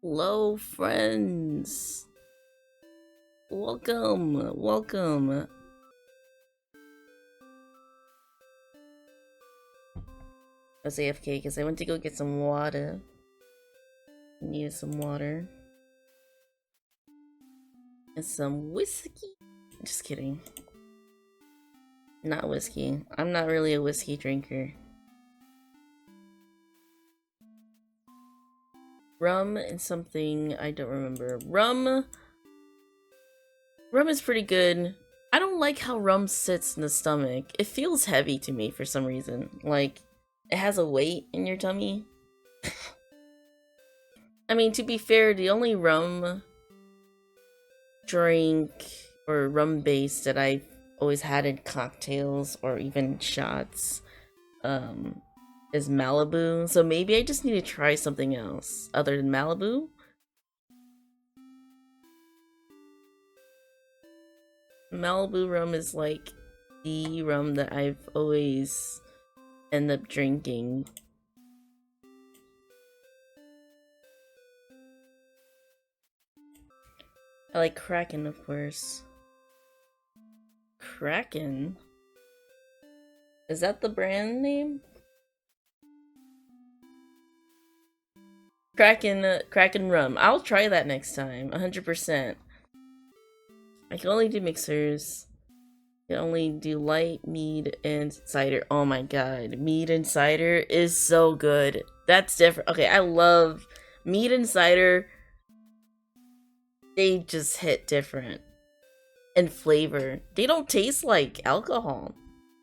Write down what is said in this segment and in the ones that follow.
Hello, friends. Welcome. I was AFK because I went to go get some water. Needed some water. And some whiskey. Just kidding. Not whiskey. I'm not really a whiskey drinker. Rum and something I don't remember. Rum is pretty good. I don't like how rum sits in the stomach. It feels heavy to me for some reason. Like, it has a weight in your tummy. I mean, to be fair, the only rum drink or rum base that I've always had in cocktails or even shots is Malibu. So maybe I just need to try something else other than Malibu. Malibu rum is like the rum that I've always end up drinking. I like Kraken, of course. Kraken? Is that the brand name? Kraken rum. I'll try that next time, 100%. I can only do mixers. I can only do light, mead, and cider. Oh my god, mead and cider is so good. That's different. Okay, I love mead and cider. They just hit different. And flavor. They don't taste like alcohol.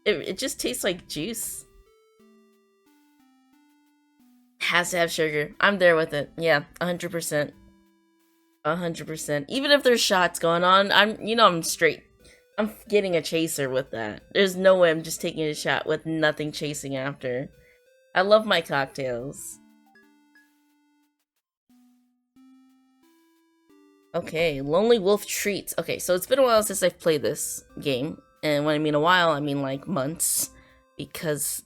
It just tastes like juice. Has to have sugar. I'm there with it. Yeah, 100%. 100%. Even if there's shots going on, I'm straight. I'm getting a chaser with that. There's no way I'm just taking a shot with nothing chasing after. I love my cocktails. Okay, Lonely Wolf Treats. Okay, so it's been a while since I've played this game. And when I mean a while, I mean like months. Because,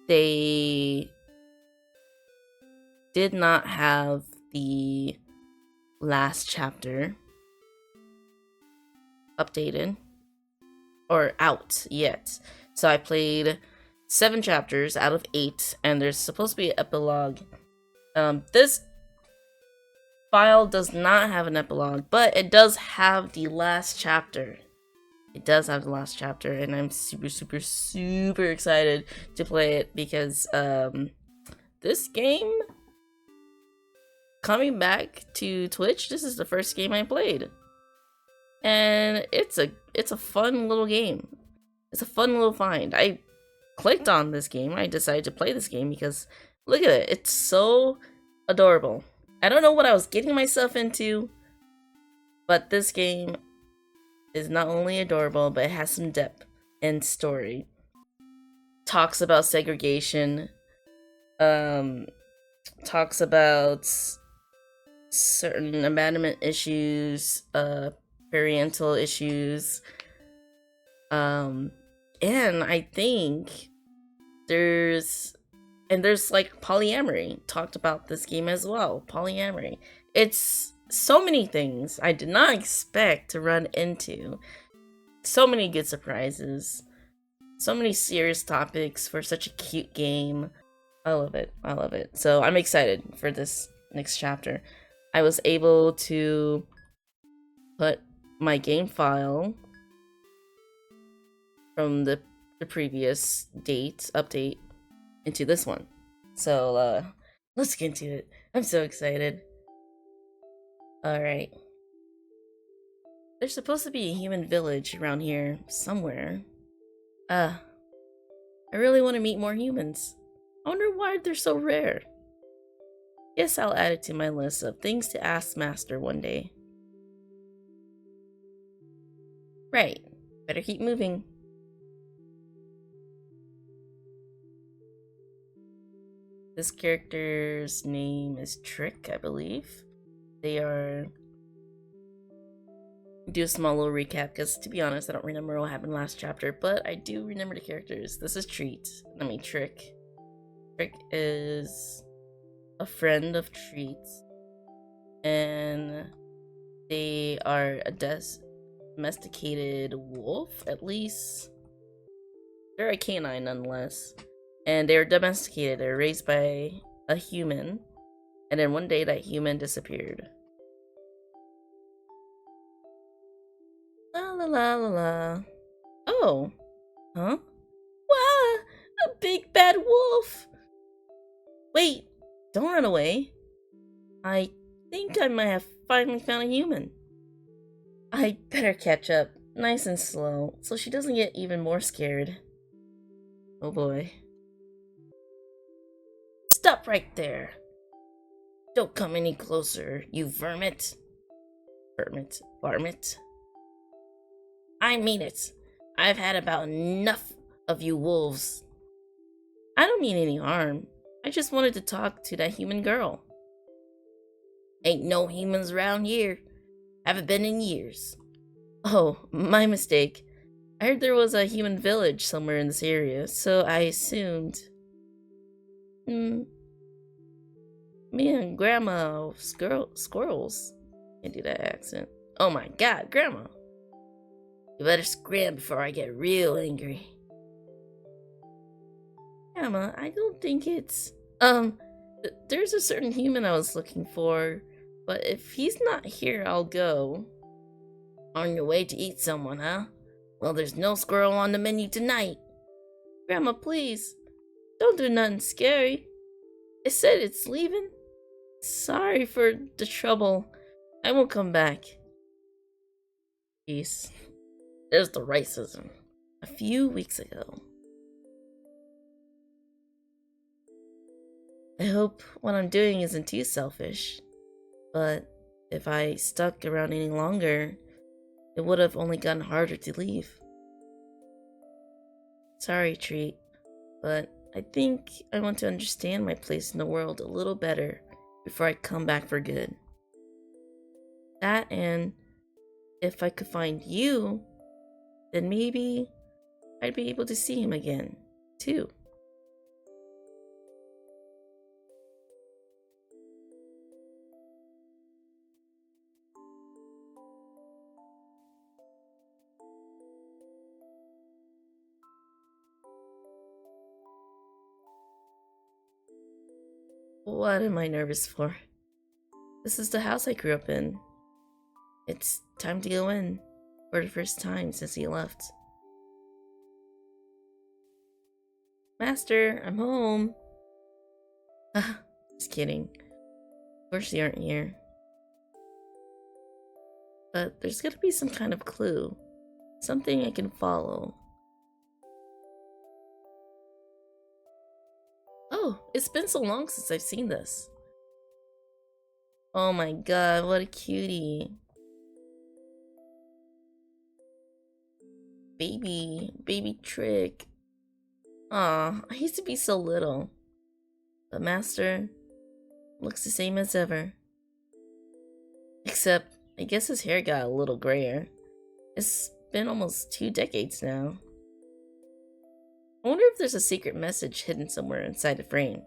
they did not have the last chapter updated or out yet. So I played 7 chapters out of 8, and there's supposed to be an epilogue. This file does not have an epilogue, but it does have the last chapter. It does have the last chapter, and I'm super excited to play it because this game coming back to Twitch, this is the first game I played. And it's a fun little game. It's a fun little find. I clicked on this game. I decided to play this game because look at it. It's so adorable. I don't know what I was getting myself into, but this game is not only adorable, but it has some depth and story. Talks about segregation. Talks about certain abandonment issues, parental issues, and I think there's like polyamory talked about this game as well. Polyamory. It's so many things I did not expect to run into. So many good surprises. So many serious topics for such a cute game. I love it. I love it. So I'm excited for this next chapter. I was able to put my game file from the previous update into this one. So let's get into it. I'm so excited. Alright. There's supposed to be a human village around here somewhere. I really want to meet more humans. I wonder why they're so rare. Guess I'll add it to my list of things to ask Master one day. Right. Better keep moving. This character's name is Trick, I believe. Do a small little recap, because to be honest, I don't remember what happened last chapter, but I do remember the characters. This is Trick. Trick is a friend of Treats. and they are a domesticated wolf, at least. They're a canine nonetheless. And they're domesticated. They're raised by a human. And then one day that human disappeared. La la la la la. Oh. Huh? Wow! A big bad wolf! Wait, don't run away. I think I might have finally found a human. I better catch up, nice and slow, so she doesn't get even more scared. Oh boy. Stop right there! Don't come any closer, you vermit. Varmint. I mean it. I've had about enough of you wolves. I don't mean any harm. I just wanted to talk to that human girl. Ain't no humans around here. Haven't been in years. Oh, my mistake. I heard there was a human village somewhere in this area, so I assumed. Me and Grandma squirrels. Can't do that accent. Oh my god, Grandma. You better scram before I get real angry. Grandma, I don't think it's... there's a certain human I was looking for, but if he's not here, I'll go. On your way to eat someone, huh? Well, there's no squirrel on the menu tonight. Grandma, please, don't do nothing scary. It said it's leaving. Sorry for the trouble. I won't come back. Jeez. There's the racism. A few weeks ago. I hope what I'm doing isn't too selfish, but if I stuck around any longer, it would have only gotten harder to leave. Sorry, Treat, but I think I want to understand my place in the world a little better before I come back for good. That, and if I could find you, then maybe I'd be able to see him again, too. What am I nervous for? This is the house I grew up in. It's time to go in, for the first time since he left. Master, I'm home. Just kidding. Of course you aren't here. But there's gotta be some kind of clue. Something I can follow. Oh, it's been so long since I've seen this. Oh my god, what a cutie. Baby Trick. Aw, I used to be so little. But Master looks the same as ever. Except, I guess his hair got a little grayer. It's been almost 2 decades now. I wonder if there's a secret message hidden somewhere inside the frame.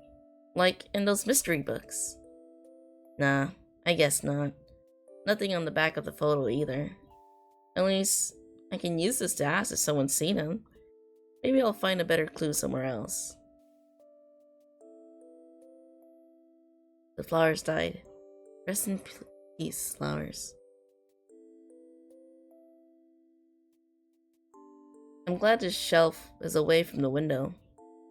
Like in those mystery books. Nah, I guess not. Nothing on the back of the photo either. At least, I can use this to ask if someone's seen him. Maybe I'll find a better clue somewhere else. The flowers died. Rest in peace, flowers. I'm glad this shelf is away from the window.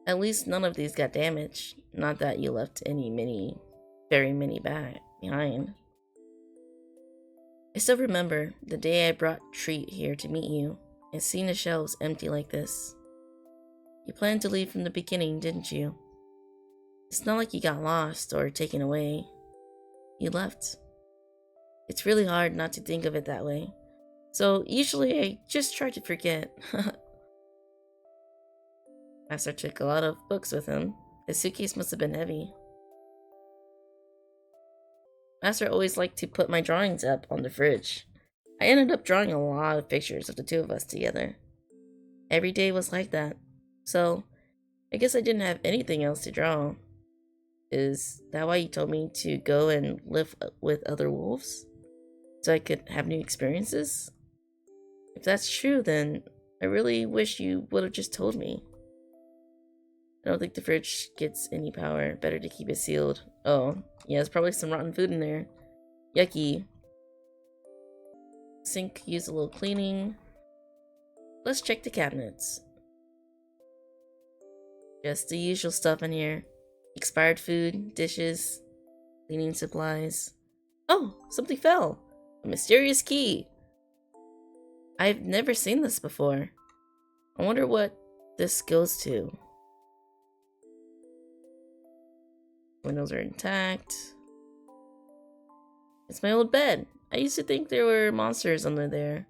At least none of these got damaged. Not that you left very many behind. I still remember the day I brought Treat here to meet you and seeing the shelves empty like this. You planned to leave from the beginning, didn't you? It's not like you got lost or taken away. You left. It's really hard not to think of it that way. So usually I just try to forget. Master took a lot of books with him. His suitcase must have been heavy. Master always liked to put my drawings up on the fridge. I ended up drawing a lot of pictures of the two of us together. Every day was like that. So, I guess I didn't have anything else to draw. Is that why you told me to go and live with other wolves? So I could have new experiences? If that's true, then I really wish you would have just told me. I don't think the fridge gets any power. Better to keep it sealed. Oh, yeah, there's probably some rotten food in there. Yucky. Sink used a little cleaning. Let's check the cabinets. Just the usual stuff in here. Expired food, dishes, cleaning supplies. Oh, something fell. A mysterious key. I've never seen this before. I wonder what this goes to. Windows are intact. It's my old bed. I used to think there were monsters under there,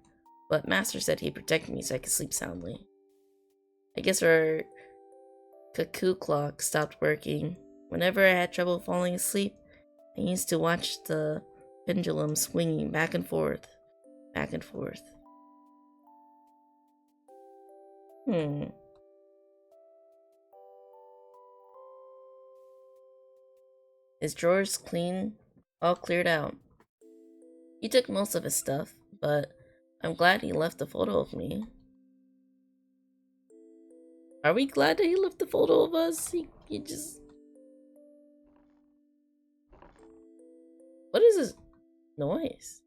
but Master said he'd protect me so I could sleep soundly. I guess our cuckoo clock stopped working. Whenever I had trouble falling asleep, I used to watch the pendulum swinging back and forth, back and forth. His drawers clean, all cleared out. He took most of his stuff, but I'm glad he left a photo of me. Are we glad that he left the photo of us? He just... What is this noise?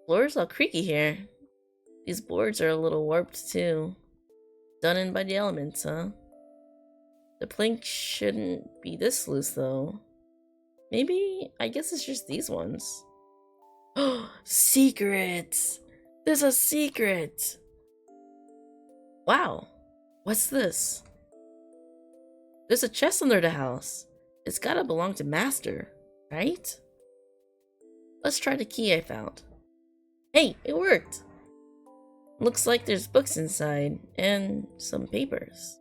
Floor's all creaky here. These boards are a little warped too. Done in by the elements, huh? The plank shouldn't be this loose though. Maybe, I guess it's just these ones. Oh, secrets! There's a secret! Wow, what's this? There's a chest under the house. It's gotta belong to Master, right? Let's try the key I found. Hey, it worked! Looks like there's books inside, and some papers.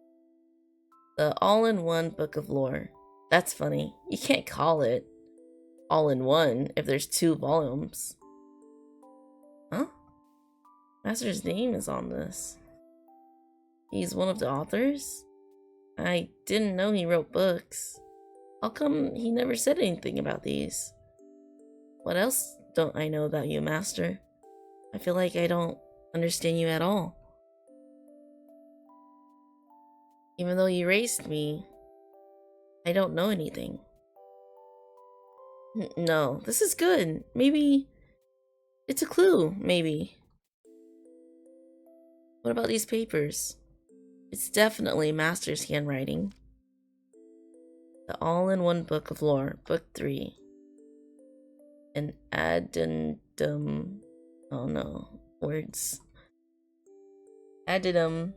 The all-in-one book of lore. That's funny. You can't call it all-in-one if there's 2 volumes. Huh? Master's name is on this. He's one of the authors? I didn't know he wrote books. How come he never said anything about these? What else don't I know about you, Master? I feel like I don't understand you at all. Even though you raised me, I don't know anything. No, this is good. Maybe it's a clue, maybe. What about these papers? It's definitely Master's handwriting. The all-in-one book of lore, book 3. An addendum. Oh no, words. Addendum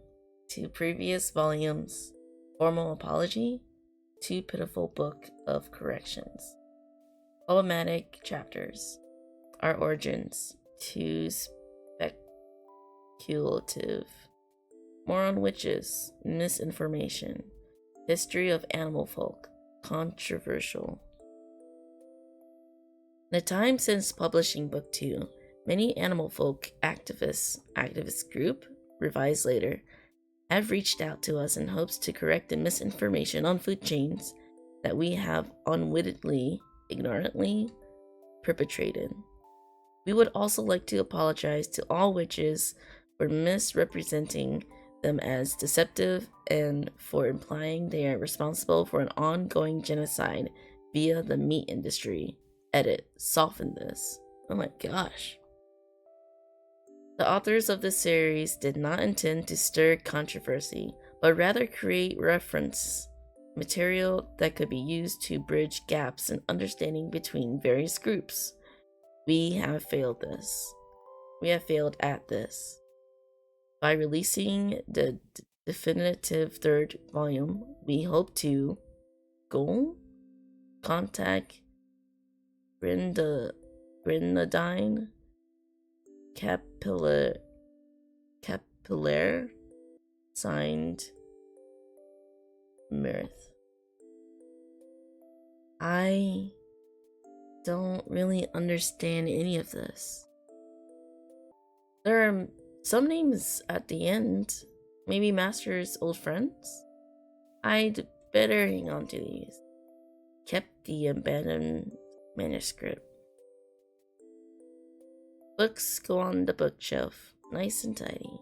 to previous volumes. Formal apology. Too pitiful book of corrections. Problematic chapters. Our origins. Too speculative. More on witches. Misinformation. History of animal folk. Controversial. In the time since publishing book 2, many animal folk activist group, revised later, have reached out to us in hopes to correct the misinformation on food chains that we have unwittingly, ignorantly perpetrated. We would also like to apologize to all witches for misrepresenting them as deceptive and for implying they are responsible for an ongoing genocide via the meat industry. Edit. Soften this. Oh my gosh. The authors of this series did not intend to stir controversy, but rather create reference material that could be used to bridge gaps in understanding between various groups. We have failed at this. By releasing the definitive 3rd volume, we hope to contact grenadine capillary signed mirth. I don't really understand any of this. There are some names at the end. Maybe Master's old friends? I'd better hang on to these. Kept the abandoned manuscript. Books go on the bookshelf, nice and tidy.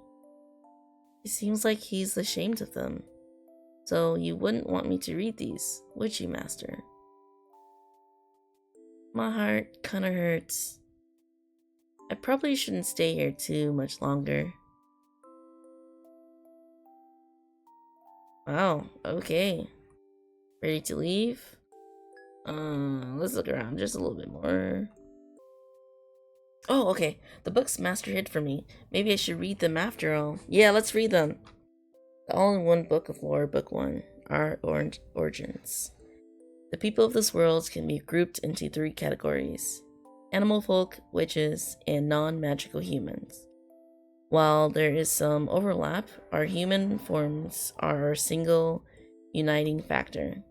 It seems like he's ashamed of them. So you wouldn't want me to read these, would you, Master? My heart kinda hurts. I probably shouldn't stay here too much longer. Wow, okay. Ready to leave? Let's look around just a little bit more. Oh, okay. The books Master hid for me. Maybe I should read them after all. Yeah, let's read them. The All-in-One Book of Lore, Book 1, Our Origins. The people of this world can be grouped into 3 categories: animal folk, witches, and non-magical humans. While there is some overlap, our human forms are our single uniting factor.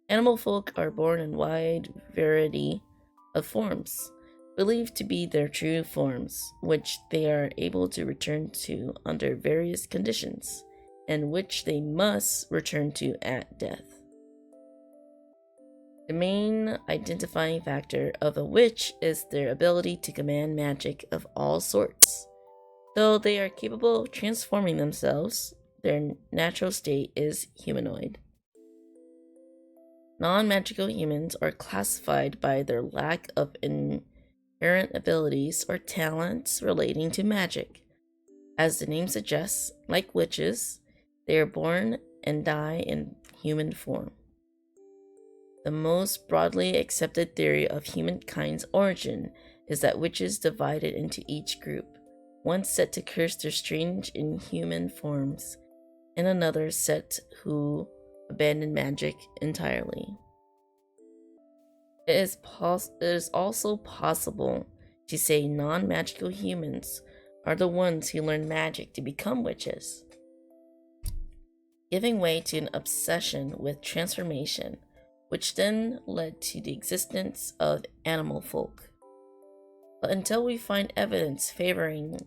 Animal folk are born in wide variety of forms, believed to be their true forms, which they are able to return to under various conditions, and which they must return to at death. The main identifying factor of a witch is their ability to command magic of all sorts. Though they are capable of transforming themselves, their natural state is humanoid. Non-magical humans are classified by their lack of inherent abilities or talents relating to magic. As the name suggests, like witches, they are born and die in human form. The most broadly accepted theory of humankind's origin is that witches divided into each group, one set to curse their strange inhuman forms, and another set who abandoned magic entirely. It is also possible to say non-magical humans are the ones who learn magic to become witches, giving way to an obsession with transformation, which then led to the existence of animal folk. But until we find evidence favoring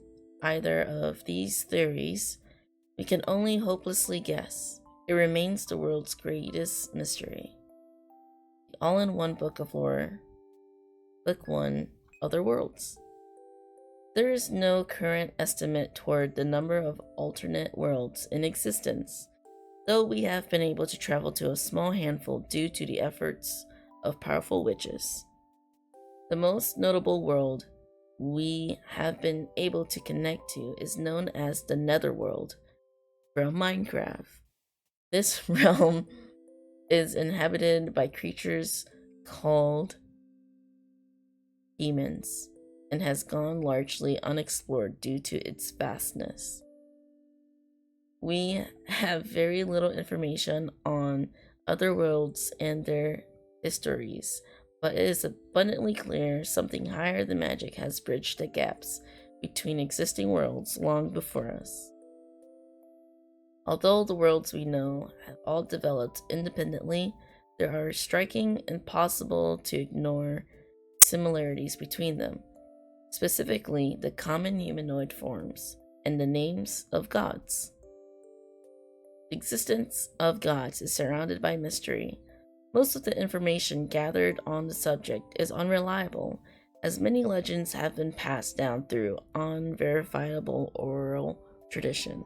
either of these theories, we can only hopelessly guess. It remains the world's greatest mystery. The All-in-One Book of Lore, Book 1, Other Worlds. There is no current estimate toward the number of alternate worlds in existence, though we have been able to travel to a small handful due to the efforts of powerful witches. The most notable world we have been able to connect to is known as the Netherworld from Minecraft. This realm is inhabited by creatures called demons and has gone largely unexplored due to its vastness. We have very little information on other worlds and their histories, but it is abundantly clear something higher than magic has bridged the gaps between existing worlds long before us. Although the worlds we know have all developed independently, there are striking and impossible to ignore similarities between them, specifically the common humanoid forms and the names of gods. The existence of gods is surrounded by mystery. Most of the information gathered on the subject is unreliable, as many legends have been passed down through unverifiable oral tradition.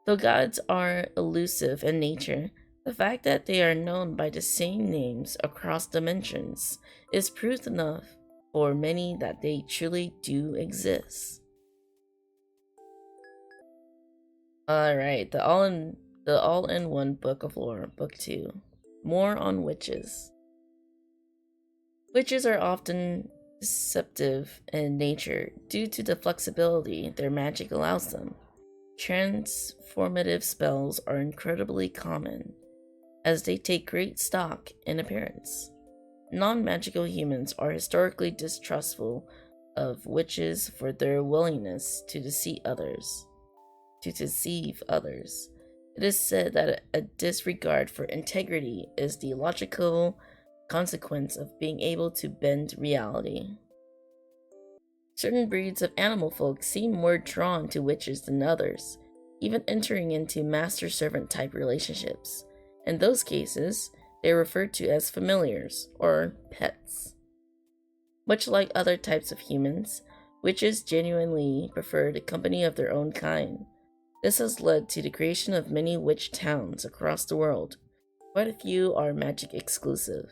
Though gods are elusive in nature, the fact that they are known by the same names across dimensions is proof enough for many that they truly do exist. Alright, the all-in-one Book of Lore, Book 2. More on witches. Witches are often deceptive in nature due to the flexibility their magic allows them. Transformative spells are incredibly common, as they take great stock in appearance. Non-magical humans are historically distrustful of witches for their willingness to deceive others. It is said that a disregard for integrity is the logical consequence of being able to bend reality. Certain breeds of animal folk seem more drawn to witches than others, even entering into master-servant type relationships. In those cases, they are referred to as familiars, or pets. Much like other types of humans, witches genuinely prefer the company of their own kind. This has led to the creation of many witch towns across the world. Quite a few are magic exclusive.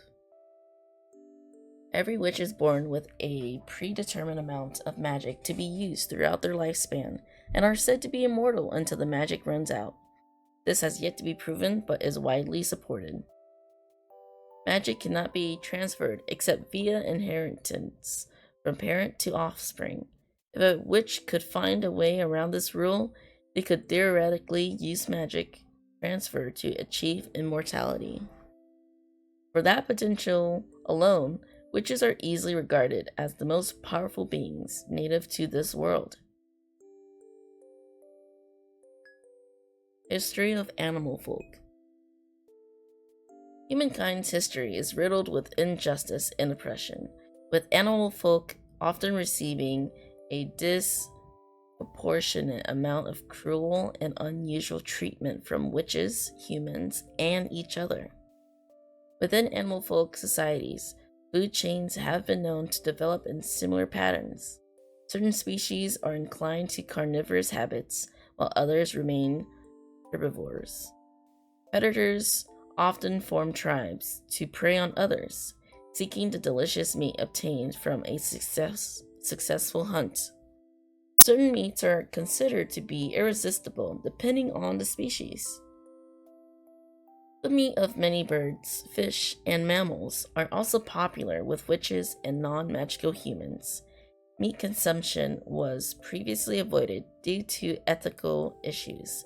Every witch is born with a predetermined amount of magic to be used throughout their lifespan, and are said to be immortal until the magic runs out. This has yet to be proven, but is widely supported. Magic cannot be transferred except via inheritance from parent to offspring. If a witch could find a way around this rule, they could theoretically use magic transfer to achieve immortality. For that potential alone, witches are easily regarded as the most powerful beings native to this world. History of animal folk. Humankind's history is riddled with injustice and oppression, with animal folk often receiving a disproportionate amount of cruel and unusual treatment from witches, humans, and each other. Within animal folk societies, food chains have been known to develop in similar patterns. Certain species are inclined to carnivorous habits, while others remain herbivores. Predators often form tribes to prey on others, seeking the delicious meat obtained from a successful hunt. Certain meats are considered to be irresistible depending on the species. The meat of many birds, fish, and mammals are also popular with witches and non-magical humans. Meat consumption was previously avoided due to ethical issues,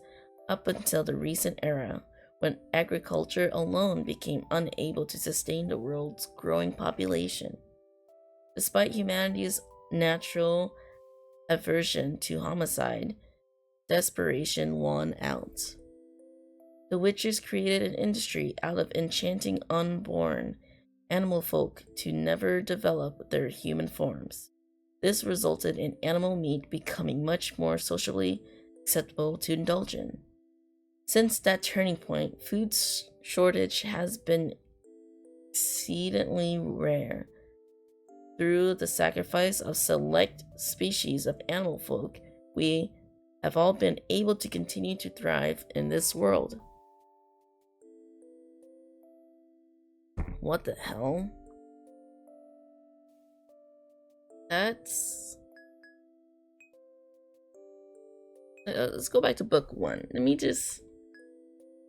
up until the recent era, when agriculture alone became unable to sustain the world's growing population. Despite humanity's natural aversion to homicide, desperation won out. The witches created an industry out of enchanting unborn animal folk to never develop their human forms. This resulted in animal meat becoming much more socially acceptable to indulge in. Since that turning point, food shortage has been exceedingly rare. Through the sacrifice of select species of animal folk, we have all been able to continue to thrive in this world. What the hell? Let's go back to book 1.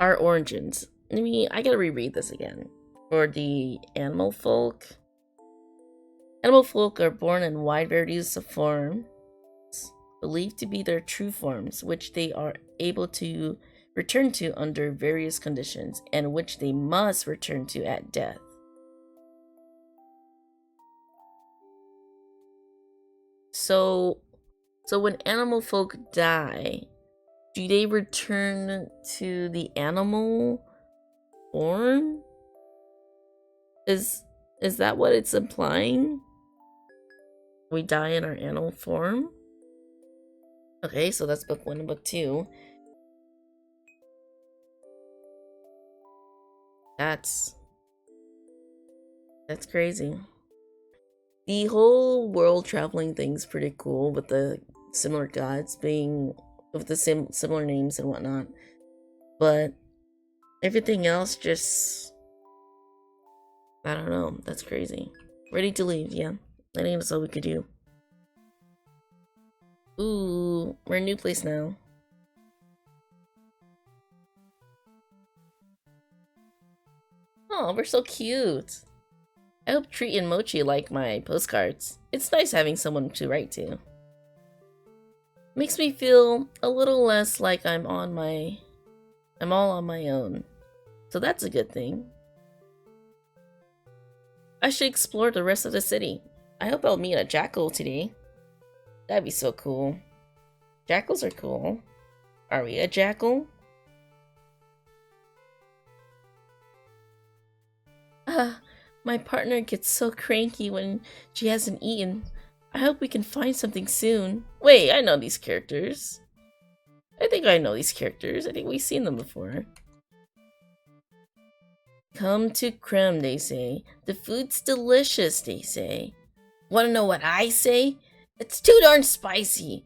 Our origins. I gotta reread this again. For the animal folk. Animal folk are born in wide varieties of forms, believed to be their true forms, which they are able to return to under various conditions, and which they must return to at death. So when animal folk die, do they return to the animal form? Is that what it's implying? We die in our animal form? Okay, so that's book 1 and book 2. That's crazy. The whole world traveling thing's pretty cool, with the similar gods being with the similar names and whatnot. But everything else just, I don't know. That's crazy. Ready to leave, yeah. I think that's all we could do. Ooh, we're in a new place now. Oh, we're so cute. I hope Treat and Mochi like my postcards. It's nice having someone to write to. Makes me feel a little less like I'm all on my own. So that's a good thing. I should explore the rest of the city. I hope I'll meet a jackal today. That'd be so cool. Jackals are cool. Are we a jackal? My partner gets so cranky when she hasn't eaten. I hope we can find something soon. Wait, I know these characters. I think we've seen them before. Come to Creme, they say. The food's delicious, they say. Wanna know what I say? It's too darn spicy.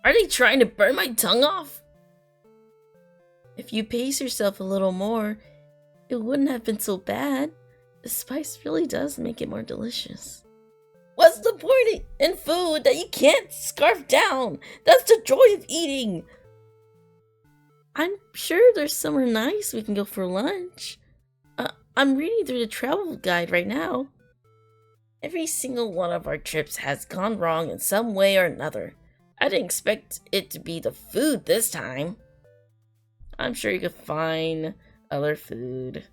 Are they trying to burn my tongue off? If you pace yourself a little more, it wouldn't have been so bad. The spice really does make it more delicious. What's the point in food that you can't scarf down? That's the joy of eating. I'm sure there's somewhere nice we can go for lunch. I'm reading through the travel guide right now. Every single one of our trips has gone wrong in some way or another. I didn't expect it to be the food this time. I'm sure you could find other food.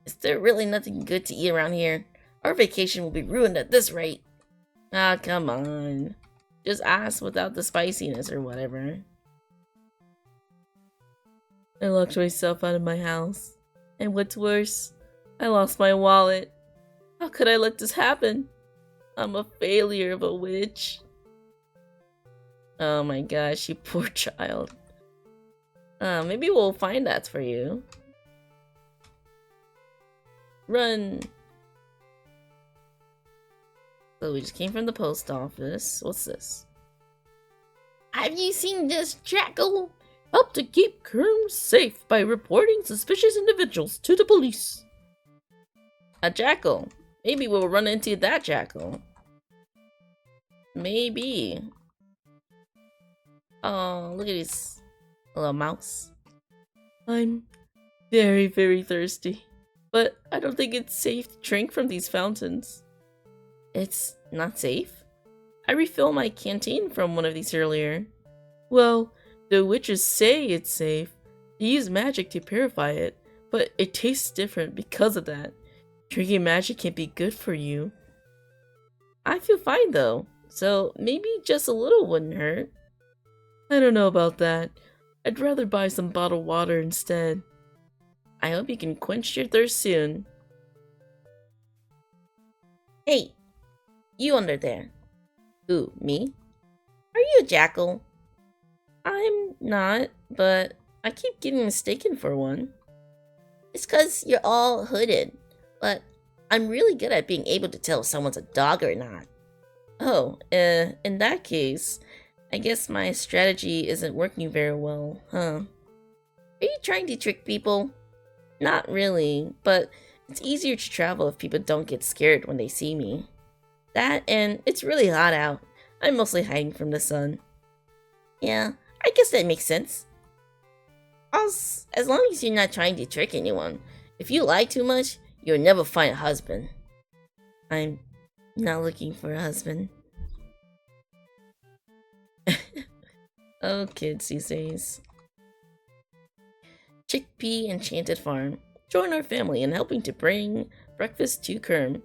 Is there really nothing good to eat around here? Our vacation will be ruined at this rate. Ah, come on. Just ask without the spiciness or whatever. I locked myself out of my house. And what's worse, I lost my wallet. How could I let this happen? I'm a failure of a witch. Oh my gosh, you poor child. Maybe we'll find that for you. Run! So we just came from the post office. What's this? Have you seen this jackal? Help to keep Kerm safe by reporting suspicious individuals to the police. A jackal. Maybe we'll run into that jackal. Maybe. Oh, look at this little mouse. I'm very, very thirsty. But I don't think it's safe to drink from these fountains. It's not safe? I refilled my canteen from one of these earlier. Well, the witches say it's safe. They use magic to purify it, but it tastes different because of that. Drinking magic can be good for you. I feel fine though, so maybe just a little wouldn't hurt. I don't know about that. I'd rather buy some bottled water instead. I hope you can quench your thirst soon. Hey, you under there. Who, me? Are you a jackal? I'm not, but I keep getting mistaken for one. It's 'cause you're all hooded, but I'm really good at being able to tell if someone's a dog or not. Oh, in that case, I guess my strategy isn't working very well, huh? Are you trying to trick people? Not really, but it's easier to travel if people don't get scared when they see me. That, and it's really hot out. I'm mostly hiding from the sun. Yeah, I guess that makes sense. As long as you're not trying to trick anyone. If you lie too much, you'll never find a husband. I'm not looking for a husband. Oh, kids these days. Chickpea Enchanted Farm. Join our family in helping to bring breakfast to Kerm.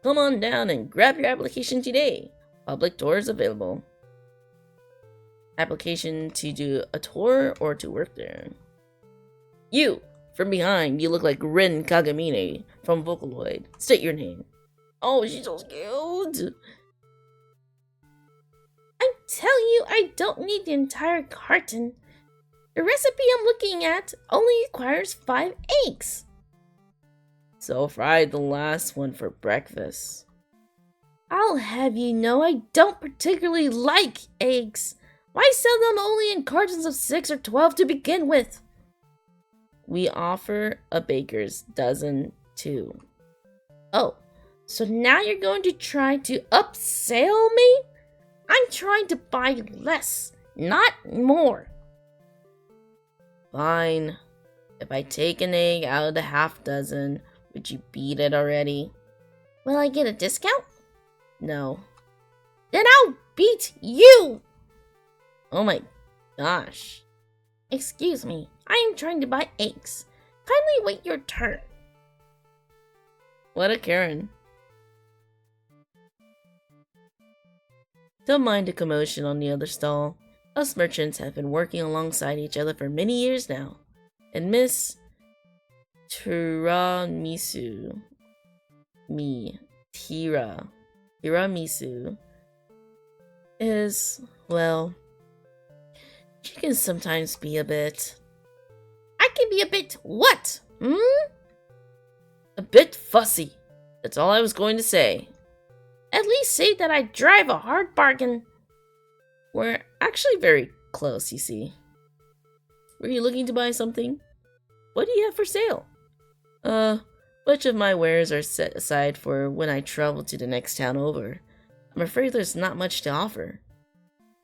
Come on down and grab your application today. Public tours available. Application to do a tour or to work there. You! From behind, you look like Rin Kagamine from Vocaloid. State your name. Oh, she's so cute! I'm telling you, I don't need the entire carton. The recipe I'm looking at only requires 5 eggs. So fried the last one for breakfast. I'll have you know I don't particularly like eggs. Why sell them only in cartons of 6 or 12 to begin with? We offer a baker's dozen too. Oh, so now you're going to try to upsell me? I'm trying to buy less, not more. Fine. If I take an egg out of the half dozen, would you beat it already? Will I get a discount? No. Then I'll beat you! Oh my gosh. Excuse me, I am trying to buy eggs. Kindly wait your turn. What a Karen. Don't mind the commotion on the other stall. Us merchants have been working alongside each other for many years now. And Miss Tiramisu is, well, she can sometimes be a bit... I can be a bit what? bit fussy. That's all I was going to say. At least say that I drive a hard bargain. We're actually very close, you see. Were you looking to buy something? What do you have for sale? Much of my wares are set aside for when I travel to the next town over. I'm afraid there's not much to offer.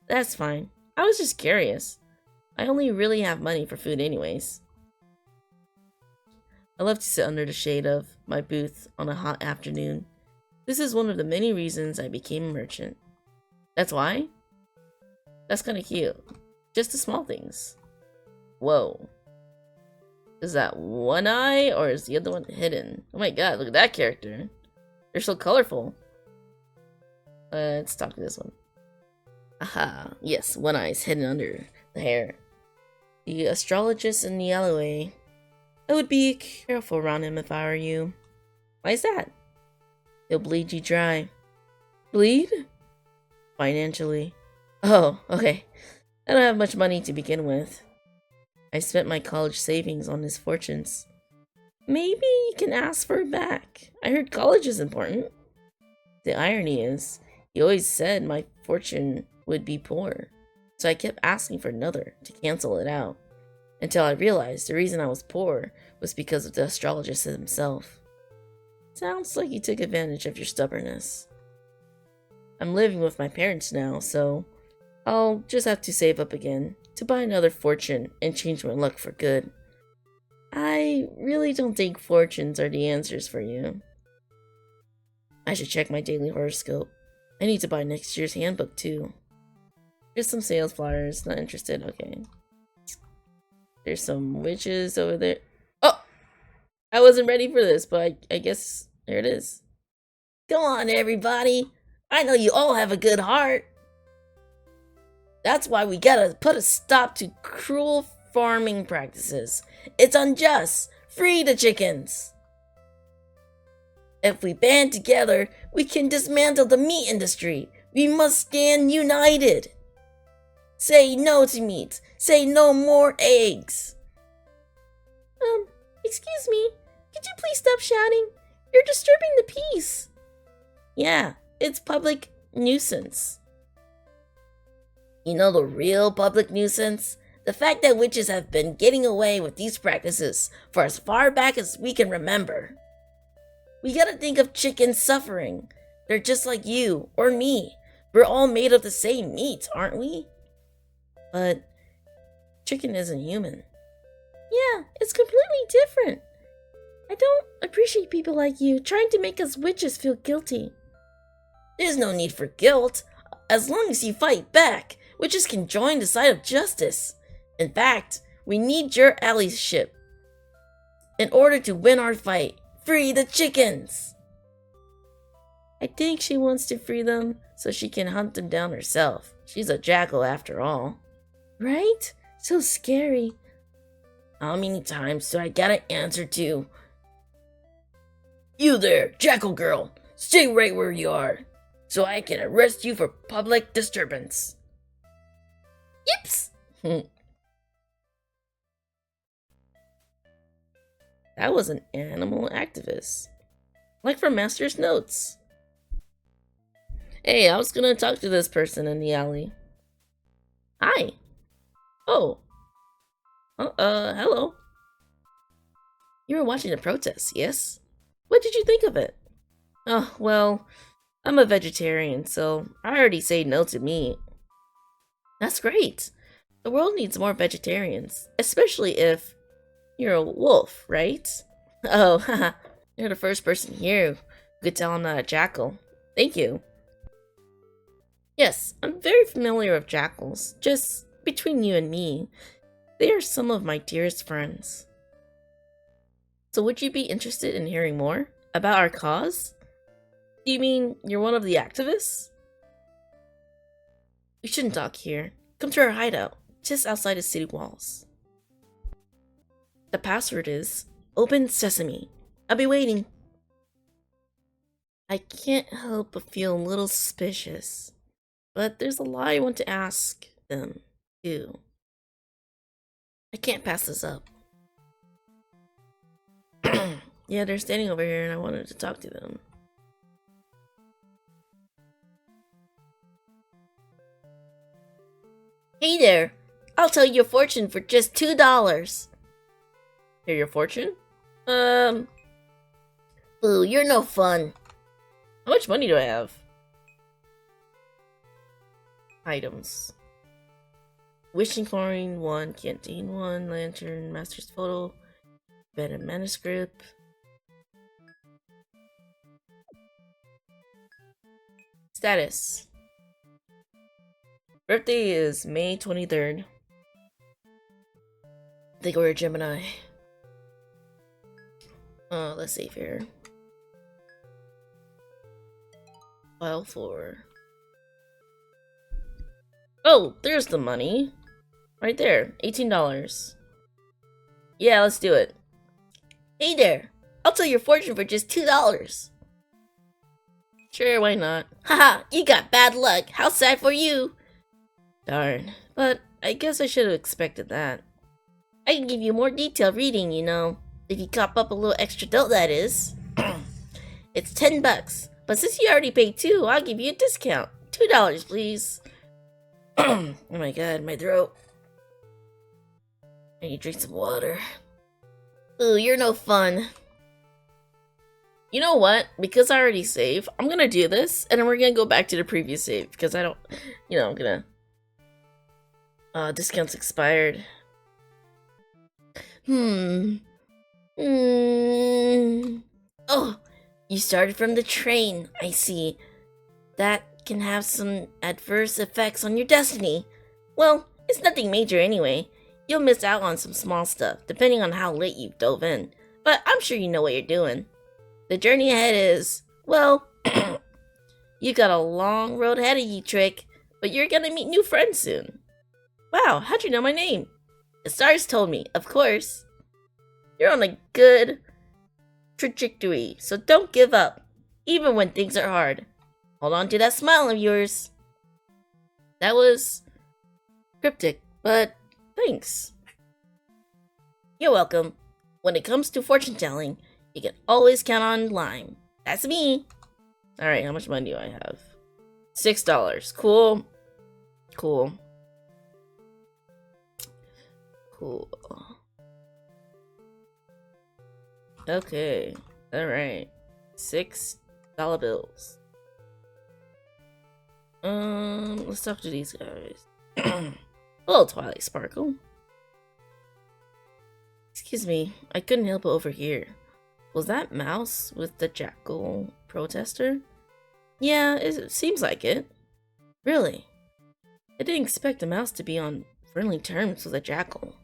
That's fine. I was just curious. I only really have money for food anyways. I love to sit under the shade of my booth on a hot afternoon. This is one of the many reasons I became a merchant. That's why? That's kinda cute. Just the small things. Whoa. Is that one eye, or is the other one hidden? Oh my god, look at that character. They're so colorful. Let's talk to this one. Aha, yes, one eye is hidden under the hair. The astrologist in the alleyway. I would be careful around him if I were you. Why is that? He'll bleed you dry. Bleed? Financially. Oh, okay. I don't have much money to begin with. I spent my college savings on his fortunes. Maybe you can ask for it back. I heard college is important. The irony is, he always said my fortune would be poor. So I kept asking for another to cancel it out. Until I realized the reason I was poor was because of the astrologist himself. Sounds like he took advantage of your stubbornness. I'm living with my parents now, so I'll just have to save up again to buy another fortune and change my luck for good. I really don't think fortunes are the answers for you. I should check my daily horoscope. I need to buy next year's handbook too. Here's some sales flyers. Not interested. Okay. There's some witches over there. Oh! I wasn't ready for this, but I guess there it is. Come on, everybody. I know you all have a good heart. That's why we gotta put a stop to cruel farming practices. It's unjust. Free the chickens. If we band together, we can dismantle the meat industry. We must stand united. Say no to meat. Say no more eggs. Excuse me. Could you please stop shouting? You're disturbing the peace. Yeah, it's public nuisance. You know the real public nuisance? The fact that witches have been getting away with these practices for as far back as we can remember. We gotta think of chickens suffering. They're just like you or me. We're all made of the same meat, aren't we? But chicken isn't human. Yeah, it's completely different. I don't appreciate people like you trying to make us witches feel guilty. There's no need for guilt. As long as you fight back, witches can join the side of justice. In fact, we need your allyship in order to win our fight. Free the chickens! I think she wants to free them so she can hunt them down herself. She's a jackal after all. Right? So scary. How many times do I gotta answer to? You there, jackal girl! Stay right where you are, so I can arrest you for public disturbance. Yips! That was an animal activist. Like from Master's Notes. Hey, I was gonna talk to this person in the alley. Hi. Oh. Hello. You were watching the protest, yes? What did you think of it? Oh, well, I'm a vegetarian, so I already say no to meat. That's great. The world needs more vegetarians, especially if you're a wolf, right? Oh, haha. You're the first person here who could tell I'm not a jackal. Thank you. Yes, I'm very familiar with jackals. Just between you and me, they are some of my dearest friends. So would you be interested in hearing more about our cause? Do you mean you're one of the activists? We shouldn't talk here. Come to our hideout, just outside the city walls. The password is Open Sesame. I'll be waiting. I can't help but feel a little suspicious, but there's a lot I want to ask them, too. I can't pass this up. Yeah, they're standing over here and I wanted to talk to them. Hey there! I'll tell you your fortune for just $2. Hear your fortune? Boo, you're no fun. How much money do I have? Items. Wishing coin 1, canteen 1, lantern, master's photo, bed and manuscript. Status. Birthday is May 23rd. I think we're a Gemini. Let's save here. File 4. Oh, there's the money. Right there, $18. Yeah, let's do it. Hey there, I'll tell your fortune for just $2. Sure, why not? Haha, you got bad luck. How sad for you. Darn, but I guess I should have expected that. I can give you more detailed reading, you know. If you cop up a little extra dough, that is. It's $10, but since you already paid $2, I'll give you a discount. $2, please. Oh my god, my throat. I need to drink some water. Ooh, you're no fun. You know what? Because I already saved, I'm gonna do this, and then we're gonna go back to the previous save, because I don't, you know, I'm gonna... discount's expired. Oh, you started from the train, I see. That can have some adverse effects on your destiny. Well, it's nothing major anyway. You'll miss out on some small stuff, depending on how late you dove in. But I'm sure you know what you're doing. The journey ahead is, well, you got a long road ahead of you, Trick, but you're gonna meet new friends soon. Wow, how'd you know my name? The stars told me, of course. You're on a good trajectory, so don't give up, even when things are hard. Hold on to that smile of yours. That was cryptic, but thanks. You're welcome. When it comes to fortune telling, you can always count on Lime. That's me. Alright, how much money do I have? $6. Cool. Cool. Cool. Okay. Alright. $6 bills. Let's talk to these guys. Hello, Twilight Sparkle. Excuse me, I couldn't help but overhear. Was that Mouse with the Jackal protester? Yeah, it seems like it. Really? I didn't expect a mouse to be on friendly terms with a jackal.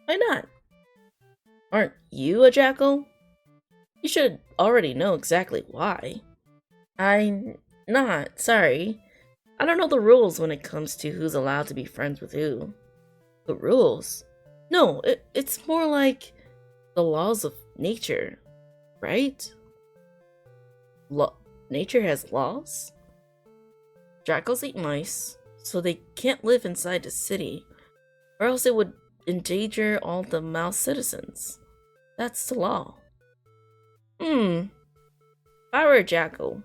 Why not? Aren't you a jackal? You should already know exactly why. I'm not, sorry. I don't know the rules when it comes to who's allowed to be friends with who. The rules? No, it's more like the laws of nature, right? Nature has laws? Jackals eat mice, so they can't live inside the city, or else it would endanger all the mouse citizens. That's the law. If I were a jackal,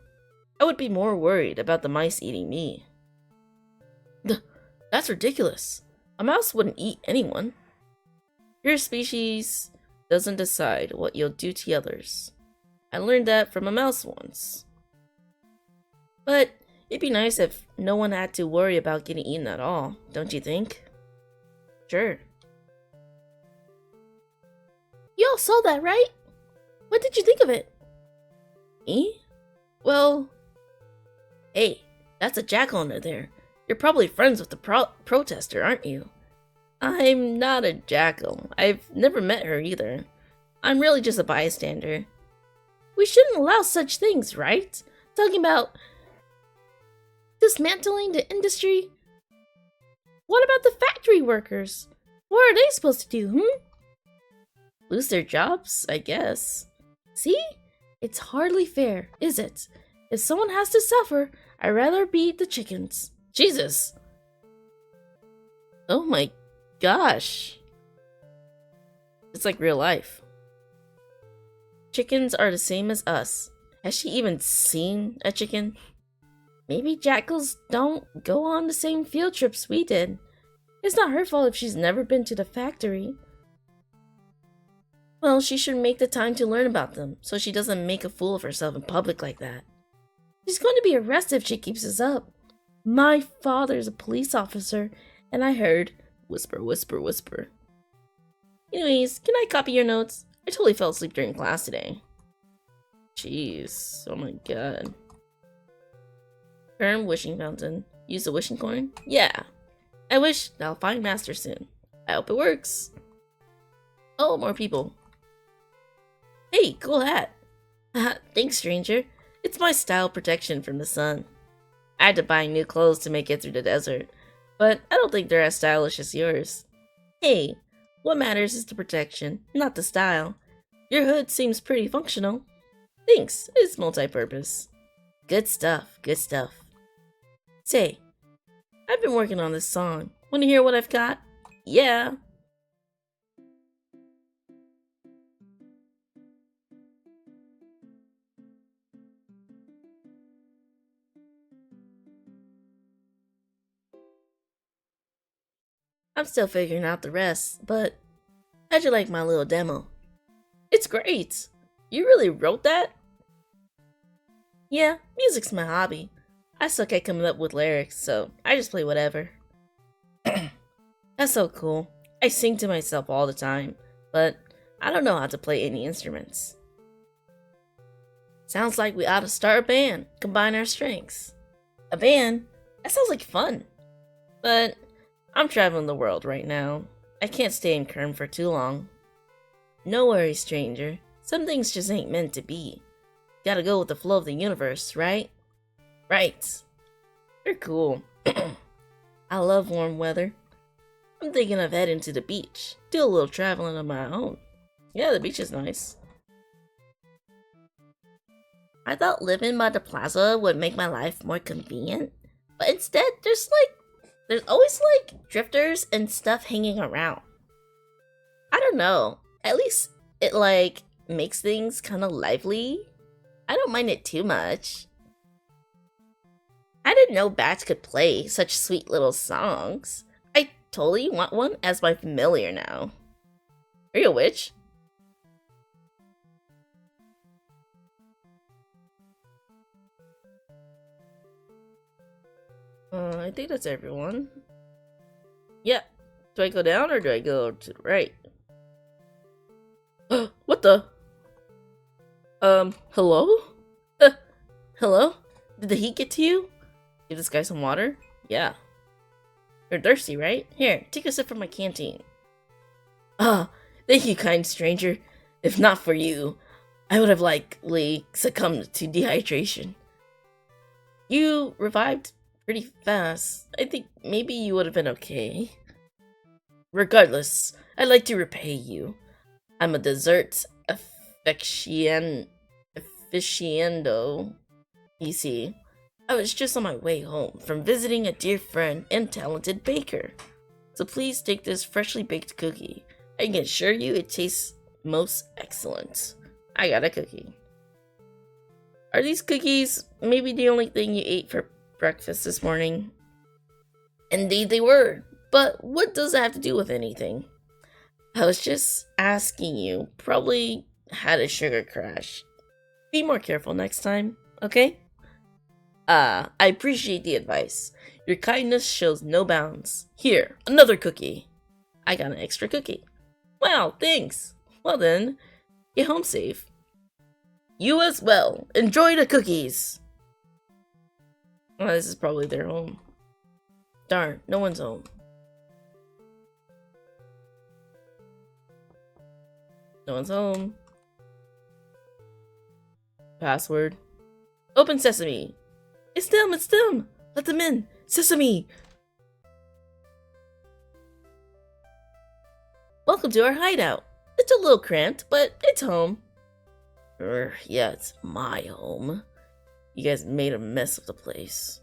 I would be more worried about the mice eating me. That's ridiculous. A mouse wouldn't eat anyone. Your species doesn't decide what you'll do to others. I learned that from a mouse once. But it'd be nice if no one had to worry about getting eaten at all, don't you think? Sure. You all saw that, right? What did you think of it? Me? Well... Hey, that's a jackal under there. You're probably friends with the protester, aren't you? I'm not a jackal. I've never met her either. I'm really just a bystander. We shouldn't allow such things, right? Talking about dismantling the industry? What about the factory workers? What are they supposed to do, Lose their jobs, I guess. See? It's hardly fair, is it? If someone has to suffer, I'd rather be the chickens. Jesus! Oh my gosh. It's like real life. Chickens are the same as us. Has she even seen a chicken? Maybe jackals don't go on the same field trips we did. It's not her fault if she's never been to the factory. Well, she should make the time to learn about them, so she doesn't make a fool of herself in public like that. She's going to be arrested if she keeps this up. My father's a police officer, and I heard whisper, whisper, whisper. Anyways, can I copy your notes? I totally fell asleep during class today. Jeez, oh my god. Term wishing fountain. Use the wishing coin? Yeah. I wish that I'll find Master soon. I hope it works. Oh, more people. Hey, cool hat. Thanks, stranger. It's my style protection from the sun. I had to buy new clothes to make it through the desert, but I don't think they're as stylish as yours. Hey, what matters is the protection, not the style. Your hood seems pretty functional. Thanks, it's multi-purpose. Good stuff, good stuff. Say, I've been working on this song. Want to hear what I've got? Yeah. I'm still figuring out the rest, but how'd you like my little demo? It's great! You really wrote that? Yeah, music's my hobby. I suck at coming up with lyrics, so I just play whatever. That's so cool. I sing to myself all the time, but I don't know how to play any instruments. Sounds like we ought to start a band, combine our strengths. A band? That sounds like fun. But I'm traveling the world right now. I can't stay in Kern for too long. No worries, stranger. Some things just ain't meant to be. Gotta go with the flow of the universe, right? Right. You're cool. I love warm weather. I'm thinking of heading to the beach. Do a little traveling on my own. Yeah, the beach is nice. I thought living by the plaza would make my life more convenient. But instead, there's always drifters and stuff hanging around. I don't know. At least it makes things kind of lively. I don't mind it too much. I didn't know bats could play such sweet little songs. I totally want one as my familiar now. Are you a witch? I think that's everyone. Yeah. Do I go down or do I go to the right? What the? Hello? Hello? Did the heat get to you? Give this guy some water? Yeah. You're thirsty, right? Here, take a sip from my canteen. Ah, thank you, kind stranger. If not for you, I would have likely succumbed to dehydration. You revived pretty fast. I think maybe you would have been okay. Regardless, I'd like to repay you. I'm a dessert aficionado. You see, I was just on my way home from visiting a dear friend and talented baker. So please take this freshly baked cookie. I can assure you it tastes most excellent. I got a cookie. Are these cookies maybe the only thing you ate for breakfast this morning? Indeed they were, but what does that have to do with anything? I was just asking you. Probably had a sugar crash. Be more careful next time, okay? I appreciate the advice. Your kindness shows no bounds. Here, another cookie. I got an extra cookie. Wow, thanks. Well then, get home safe. You as well. Enjoy the cookies. Oh, this is probably their home. Darn, no one's home. No one's home. Password. Open sesame. It's them, it's them. Let them in. Sesame. Welcome to our hideout. It's a little cramped, but it's home. Yeah, it's my home. You guys made a mess of the place.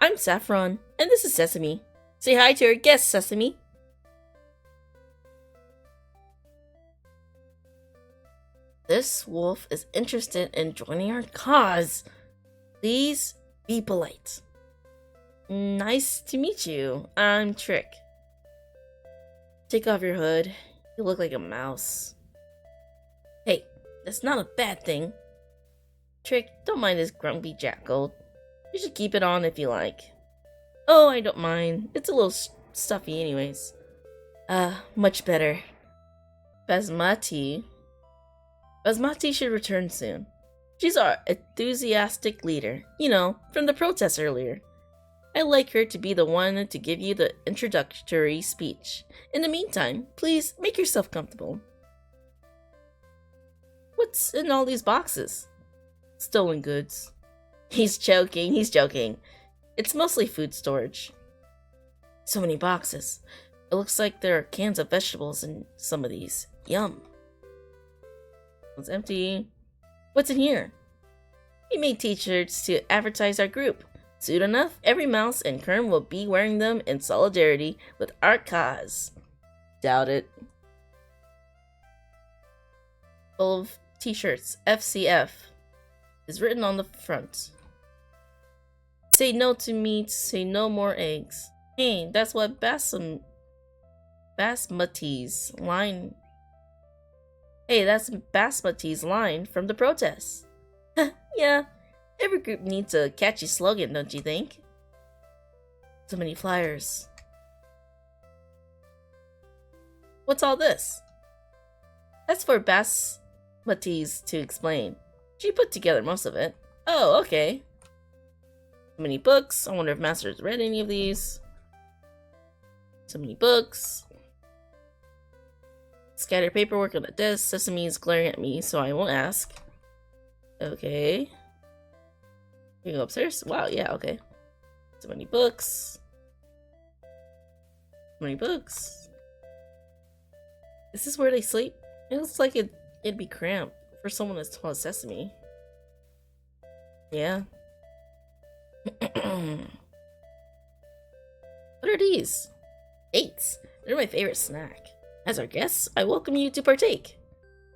I'm Saffron, and this is Sesame. Say hi to our guest, Sesame. This wolf is interested in joining our cause. Please be polite. Nice to meet you. I'm Trick. Take off your hood. You look like a mouse. Hey, that's not a bad thing. Trick, don't mind this grumpy jackal. You should keep it on if you like. Oh, I don't mind. It's a little stuffy anyways. Much better. Basmati should return soon. She's our enthusiastic leader, you know, from the protest earlier. I'd like her to be the one to give you the introductory speech. In the meantime, please make yourself comfortable. What's in all these boxes? Stolen goods. He's joking. It's mostly food storage. So many boxes. It looks like there are cans of vegetables in some of these. Yum. It's empty. What's in here? We made t-shirts to advertise our group. Soon enough, every mouse in Kern will be wearing them in solidarity with our cause. Doubt it. Full of t-shirts. FCF is written on the front. Say no to meat, say no more eggs. Hey, that's what Basmati's line. Hey, that's Basmati's line from the protest. Yeah, every group needs a catchy slogan, don't you think? So many flyers. What's all this? That's for Basmati's to explain. She put together most of it. Oh, okay. So many books. I wonder if Master's read any of these. So many books. Scattered paperwork on the desk. Sesame is glaring at me, so I won't ask. Okay. You go upstairs? Wow, yeah, okay. So many books. So many books. Is this where they sleep? It looks like it'd be cramped for someone as tall as Sesame. Yeah. What are these? Dates. They're my favorite snack. As our guests, I welcome you to partake.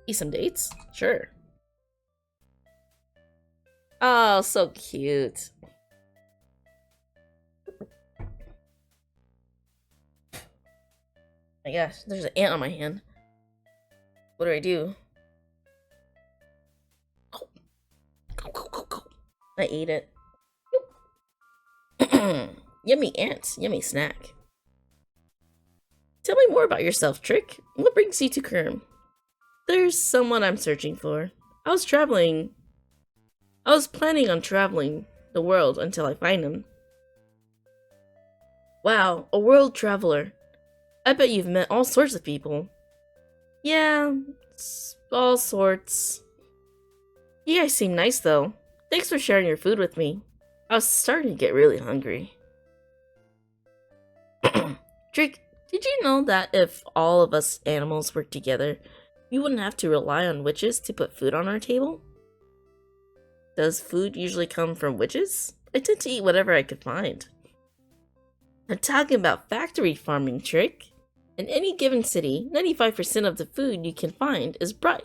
Eat some dates? Sure. Oh, so cute. My gosh, there's an ant on my hand. What do I do? Go. I ate it. Yummy ant, yummy snack. Tell me more about yourself, Trick. What brings you to Kerm? There's someone I'm searching for. I was planning on traveling the world until I find him. Wow, a world traveler. I bet you've met all sorts of people. Yeah, all sorts. You guys seem nice though. Thanks for sharing your food with me. I was starting to get really hungry. Trick, did you know that if all of us animals worked together, we wouldn't have to rely on witches to put food on our table? Does food usually come from witches? I tend to eat whatever I could find. I'm talking about factory farming, Trick. In any given city, 95% of the food you can find is brought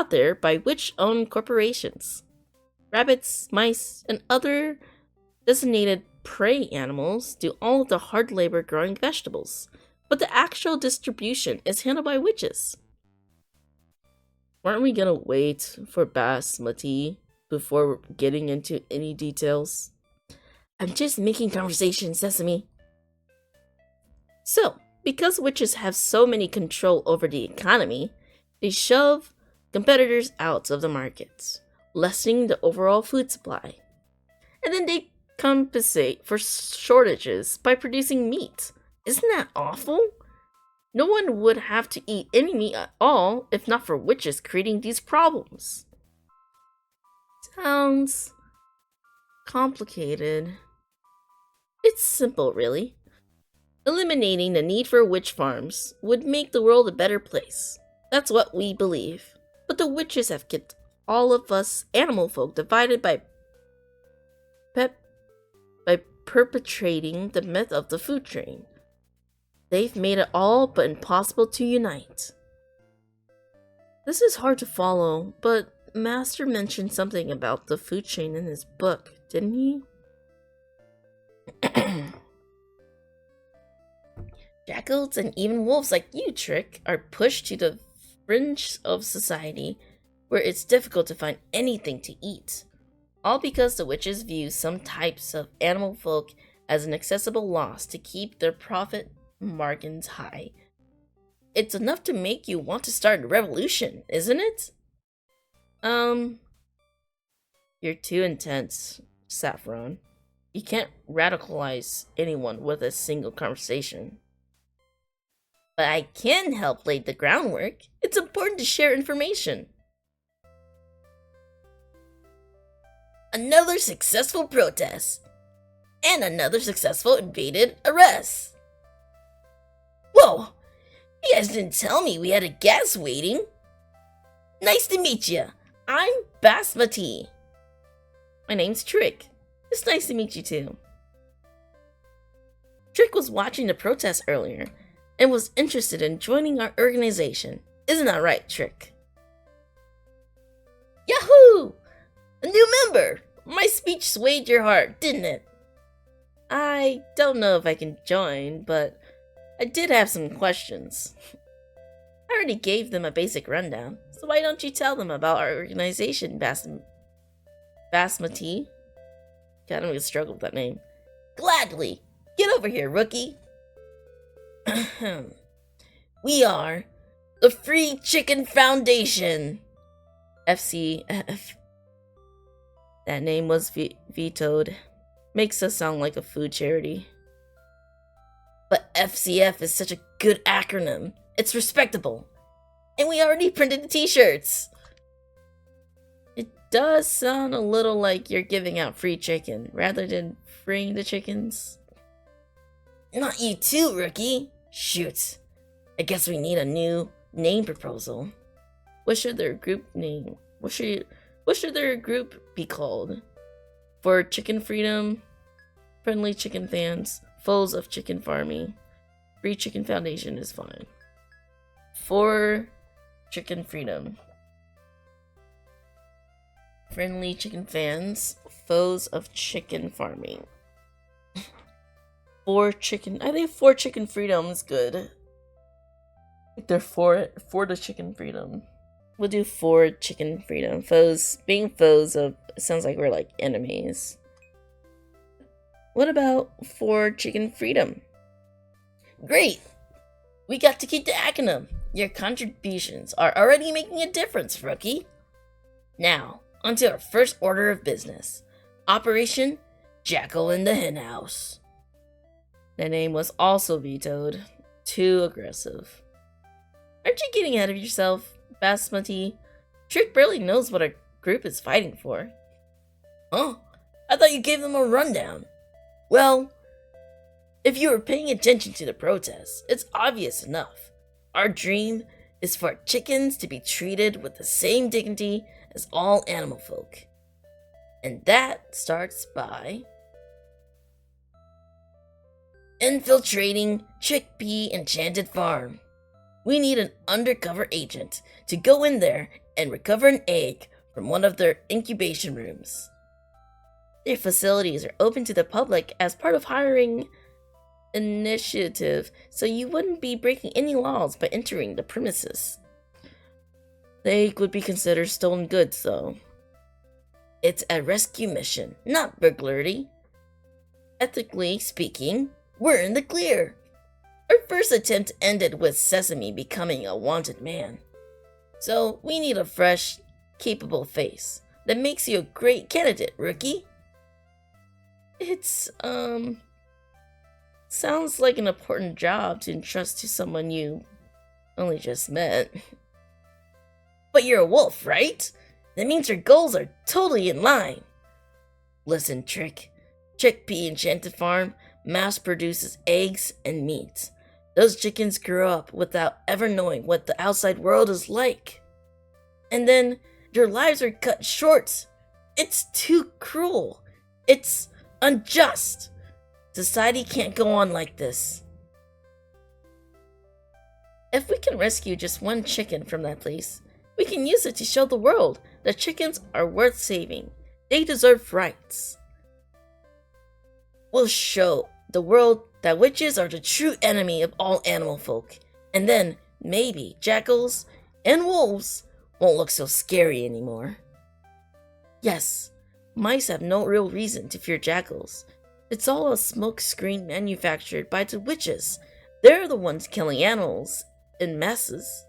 there by witch-owned corporations. Rabbits, mice, and other designated prey animals do all of the hard labor growing vegetables, but the actual distribution is handled by witches. Weren't we gonna wait for Basmati before getting into any details? I'm just making conversation, Sesame. So, because witches have so many control over the economy, they shove competitors out of the market, lessening the overall food supply. And then they compensate for shortages by producing meat. Isn't that awful? No one would have to eat any meat at all if not for witches creating these problems. Sounds complicated. It's simple, really. Eliminating the need for witch farms would make the world a better place. That's what we believe. But the witches have kept all of us animal folk divided by perpetrating the myth of the food train. They've made it all but impossible to unite. This is hard to follow, but Master mentioned something about the food chain in his book, didn't he? Jackals and even wolves like you, Trick, are pushed to the fringe of society where it's difficult to find anything to eat. All because the witches view some types of animal folk as an accessible loss to keep their profit margins high. It's enough to make you want to start a revolution, isn't it? You're too intense, Saffron. You can't radicalize anyone with a single conversation. But I can help lay the groundwork. It's important to share information. Another successful protest. And another successful invaded arrest. Whoa! You guys didn't tell me we had a guest waiting. Nice to meet you. I'm Basmati. My name's Trick. It's nice to meet you too. Trick was watching the protest earlier and was interested in joining our organization. Isn't that right, Trick? Yahoo! A new member! My speech swayed your heart, didn't it? I don't know if I can join, but I did have some questions. I already gave them a basic rundown, so why don't you tell them about our organization, Basmati? God, I'm gonna struggle with that name. Gladly! Get over here, rookie! We are the Free Chicken Foundation. FCF. That name was vetoed. Makes us sound like a food charity. But FCF is such a good acronym. It's respectable. And we already printed the t-shirts. It does sound a little like you're giving out free chicken rather than freeing the chickens. Not you too, rookie. Shoot. I guess we need a new name proposal. What should their group name? What should their group be called? For chicken freedom, friendly chicken fans, foes of chicken farming, Free Chicken Foundation is fine. For chicken freedom, friendly chicken fans, foes of chicken farming. I think for chicken freedom is good. They're for the chicken freedom. We'll do for chicken freedom. Being foes of, sounds like we're like enemies. What about for chicken freedom? Great! We got to keep the acronym. Your contributions are already making a difference, rookie. Now, onto our first order of business. Operation Jackal in the Henhouse. The name was also vetoed. Too aggressive. Aren't you getting ahead of yourself, Basmati? Trick barely knows what our group is fighting for. Huh? I thought you gave them a rundown. Well, if you were paying attention to the protests, it's obvious enough. Our dream is for chickens to be treated with the same dignity as all animal folk. And that starts by infiltrating Chickpea Enchanted Farm. We need an undercover agent to go in there and recover an egg from one of their incubation rooms. Their facilities are open to the public as part of hiring initiative, so you wouldn't be breaking any laws by entering the premises. The egg would be considered stolen goods, though. It's a rescue mission, not burglary. Ethically speaking, we're in the clear. Our first attempt ended with Sesame becoming a wanted man. So we need a fresh, capable face that makes you a great candidate, rookie. It's, sounds like an important job to entrust to someone you only just met. But you're a wolf, right? That means your goals are totally in line. Listen, Trick. Chickpea Enchanted Farm mass produces eggs and meat. Those chickens grow up without ever knowing what the outside world is like. And then your lives are cut short. It's too cruel. It's unjust. Society can't go on like this. If we can rescue just one chicken from that place, We can use it to show the world that chickens are worth saving. They deserve rights. We'll show the world that witches are the true enemy of all animal folk. And then, maybe, jackals and wolves won't look so scary anymore. Yes, mice have no real reason to fear jackals. It's all a smokescreen manufactured by the witches. They're the ones killing animals in masses.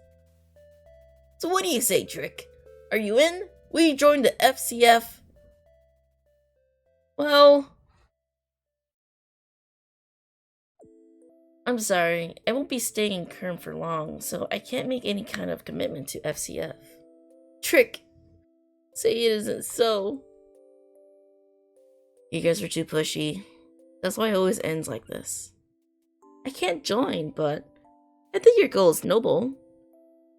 So what do you say, Trick? Are you in? Will you join the FCF? Well, I'm sorry, I won't be staying in Kern for long, so I can't make any kind of commitment to FCF. Trick, say it isn't so. You guys are too pushy. That's why it always ends like this. I can't join, but I think your goal is noble.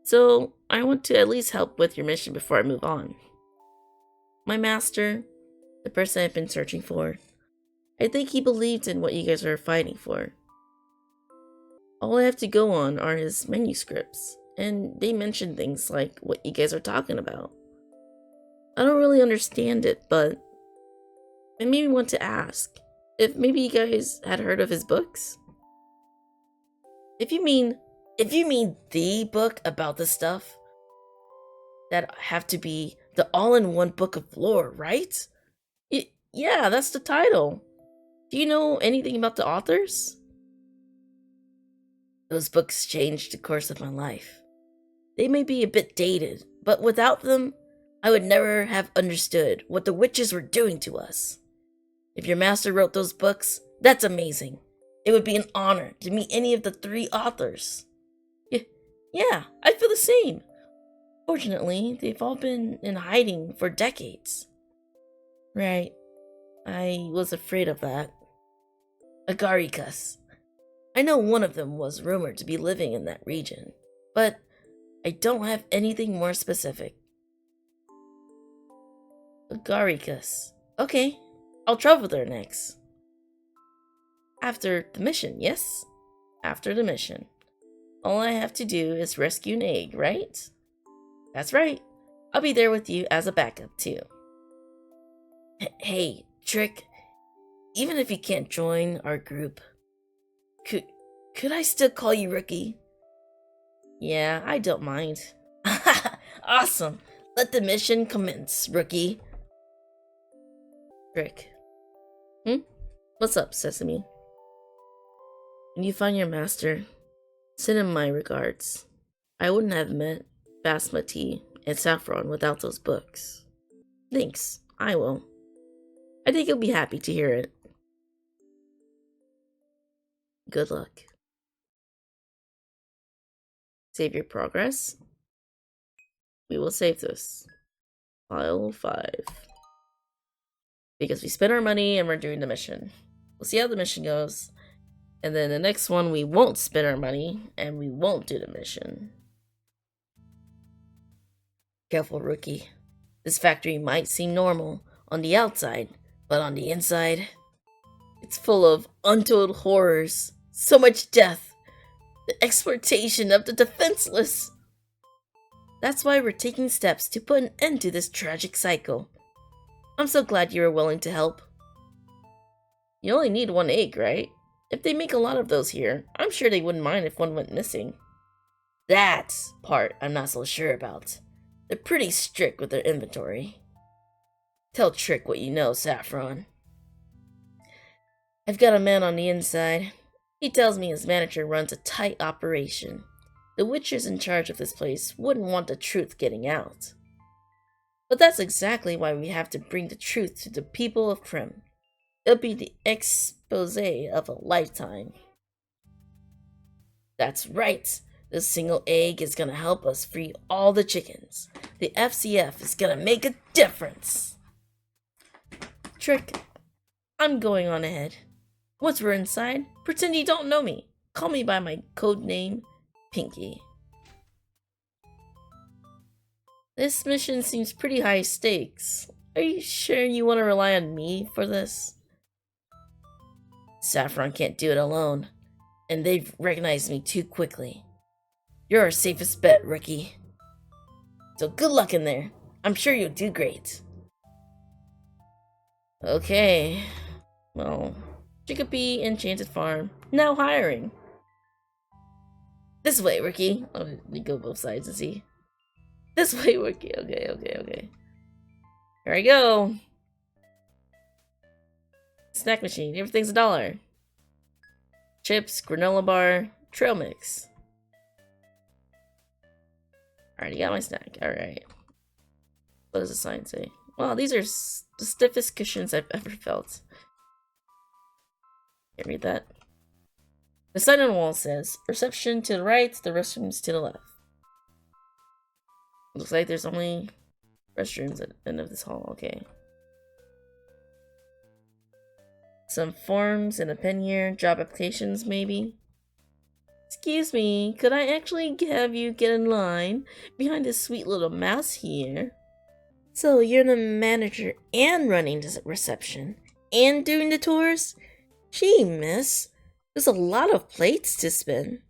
So I want to at least help with your mission before I move on. My master, the person I've been searching for, I think he believed in what you guys are fighting for. All I have to go on are his manuscripts, and they mention things like what you guys are talking about. I don't really understand it, but it made me want to ask if maybe you guys had heard of his books? If you mean the book about the stuff, that have to be the all-in-one book of lore, right? Yeah, that's the title. Do you know anything about the authors? Those books changed the course of my life. They may be a bit dated, but without them, I would never have understood what the witches were doing to us. If your master wrote those books, that's amazing. It would be an honor to meet any of the 3 authors. Yeah, I feel the same. Fortunately, they've all been in hiding for decades. Right, I was afraid of that. Agarikas. I know one of them was rumored to be living in that region, but I don't have anything more specific. Agarikas. Okay, I'll travel there next. After the mission, yes? After the mission. All I have to do is rescue an egg, right? That's right. I'll be there with you as a backup, too. Hey, Trick. Even if you can't join our group, could I still call you Rookie? Yeah, I don't mind. Awesome. Let the mission commence, Rookie. Trick. What's up, Sesame? When you find your master, send him my regards. I wouldn't have met Basmati and Saffron without those books. Thanks, I will. I think you'll be happy to hear it. Good luck. Save your progress. We will save this. File 5. Because we spent our money and we're doing the mission. We'll see how the mission goes. And then the next one, we won't spend our money and we won't do the mission. Careful, Rookie. This factory might seem normal on the outside, but on the inside, it's full of untold horrors, so much death, the exploitation of the defenseless. That's why we're taking steps to put an end to this tragic cycle. I'm so glad you were willing to help. You only need 1 egg, right? If they make a lot of those here, I'm sure they wouldn't mind if one went missing. That part I'm not so sure about. They're pretty strict with their inventory. Tell Trick what you know, Saffron. I've got a man on the inside. He tells me his manager runs a tight operation. The witches in charge of this place wouldn't want the truth getting out. But that's exactly why we have to bring the truth to the people of Krim. It'll be the expose of a lifetime. That's right. This single egg is gonna help us free all the chickens. The FCF is gonna make a difference. Trick, I'm going on ahead. Once we're inside, pretend you don't know me. Call me by my code name, Pinky. This mission seems pretty high stakes. Are you sure you want to rely on me for this? Saffron can't do it alone, and they've recognized me too quickly. You're our safest bet, Rookie. So good luck in there. I'm sure you'll do great. Okay. Well, Chicopee Enchanted Farm. Now hiring. This way, Ricky. Let me go both sides and see. This way, Ricky. Okay. Here I go. Snack machine. Everything's $1. Chips, granola bar, trail mix. Alright, got my snack. Alright. What does the sign say? Wow, these are the stiffest cushions I've ever felt. Can't read that. The sign on the wall says, reception to the right, the restrooms to the left. Looks like there's only restrooms at the end of this hall. Okay. Some forms and a pen here. Job applications, maybe? Excuse me, could I actually have you get in line behind this sweet little mouse here? So you're the manager and running the reception and doing the tours? Gee, miss, there's a lot of plates to spin.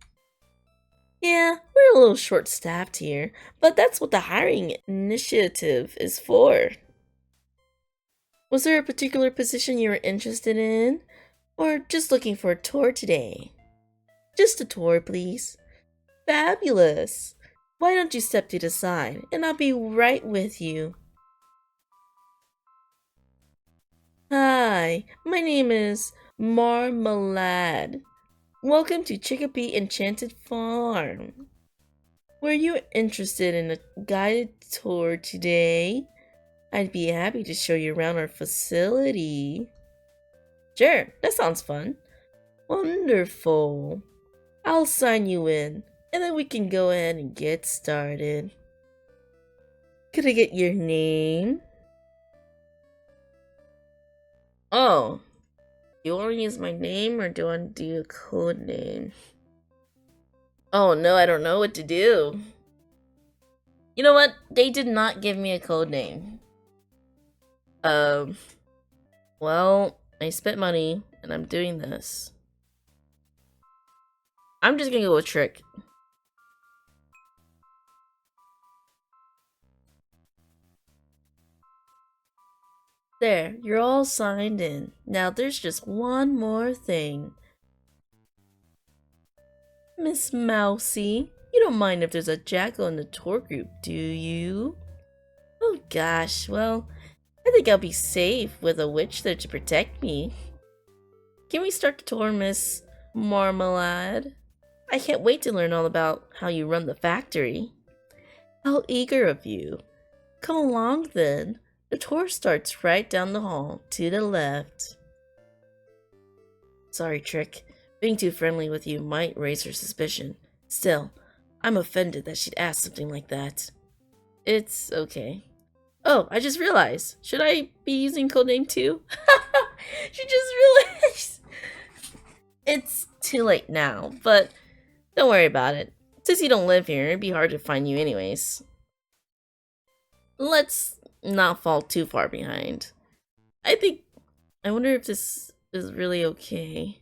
Yeah, we're a little short-staffed here, but that's what the hiring initiative is for. Was there a particular position you were interested in? Or just looking for a tour today? Just a tour, please. Fabulous! Why don't you step to the side, and I'll be right with you. Hi, my name is Marmalade. Welcome to Chicopee Enchanted Farm. Were you interested in a guided tour today? I'd be happy to show you around our facility. Sure, that sounds fun. Wonderful. I'll sign you in, and then we can go ahead and get started. Could I get your name? Oh, you want to use my name, or do you want to do a code name? Oh no, I don't know what to do. You know what? They did not give me a code name. Well, I spent money, and I'm doing this. I'm just gonna go with Trick. There, you're all signed in. Now there's just one more thing. Miss Mousy, you don't mind if there's a jackal in the tour group, do you? Oh gosh, well, I think I'll be safe with a witch there to protect me. Can we start the tour, Miss Marmalade? I can't wait to learn all about how you run the factory. How eager of you. Come along then. The tour starts right down the hall to the left. Sorry, Trick. Being too friendly with you might raise her suspicion. Still, I'm offended that she'd ask something like that. It's okay. Oh, I just realized. Should I be using codename too? She just realized. It's too late now, but don't worry about it. Since you don't live here, it'd be hard to find you anyways. Let's not fall too far behind. I wonder if this is really okay.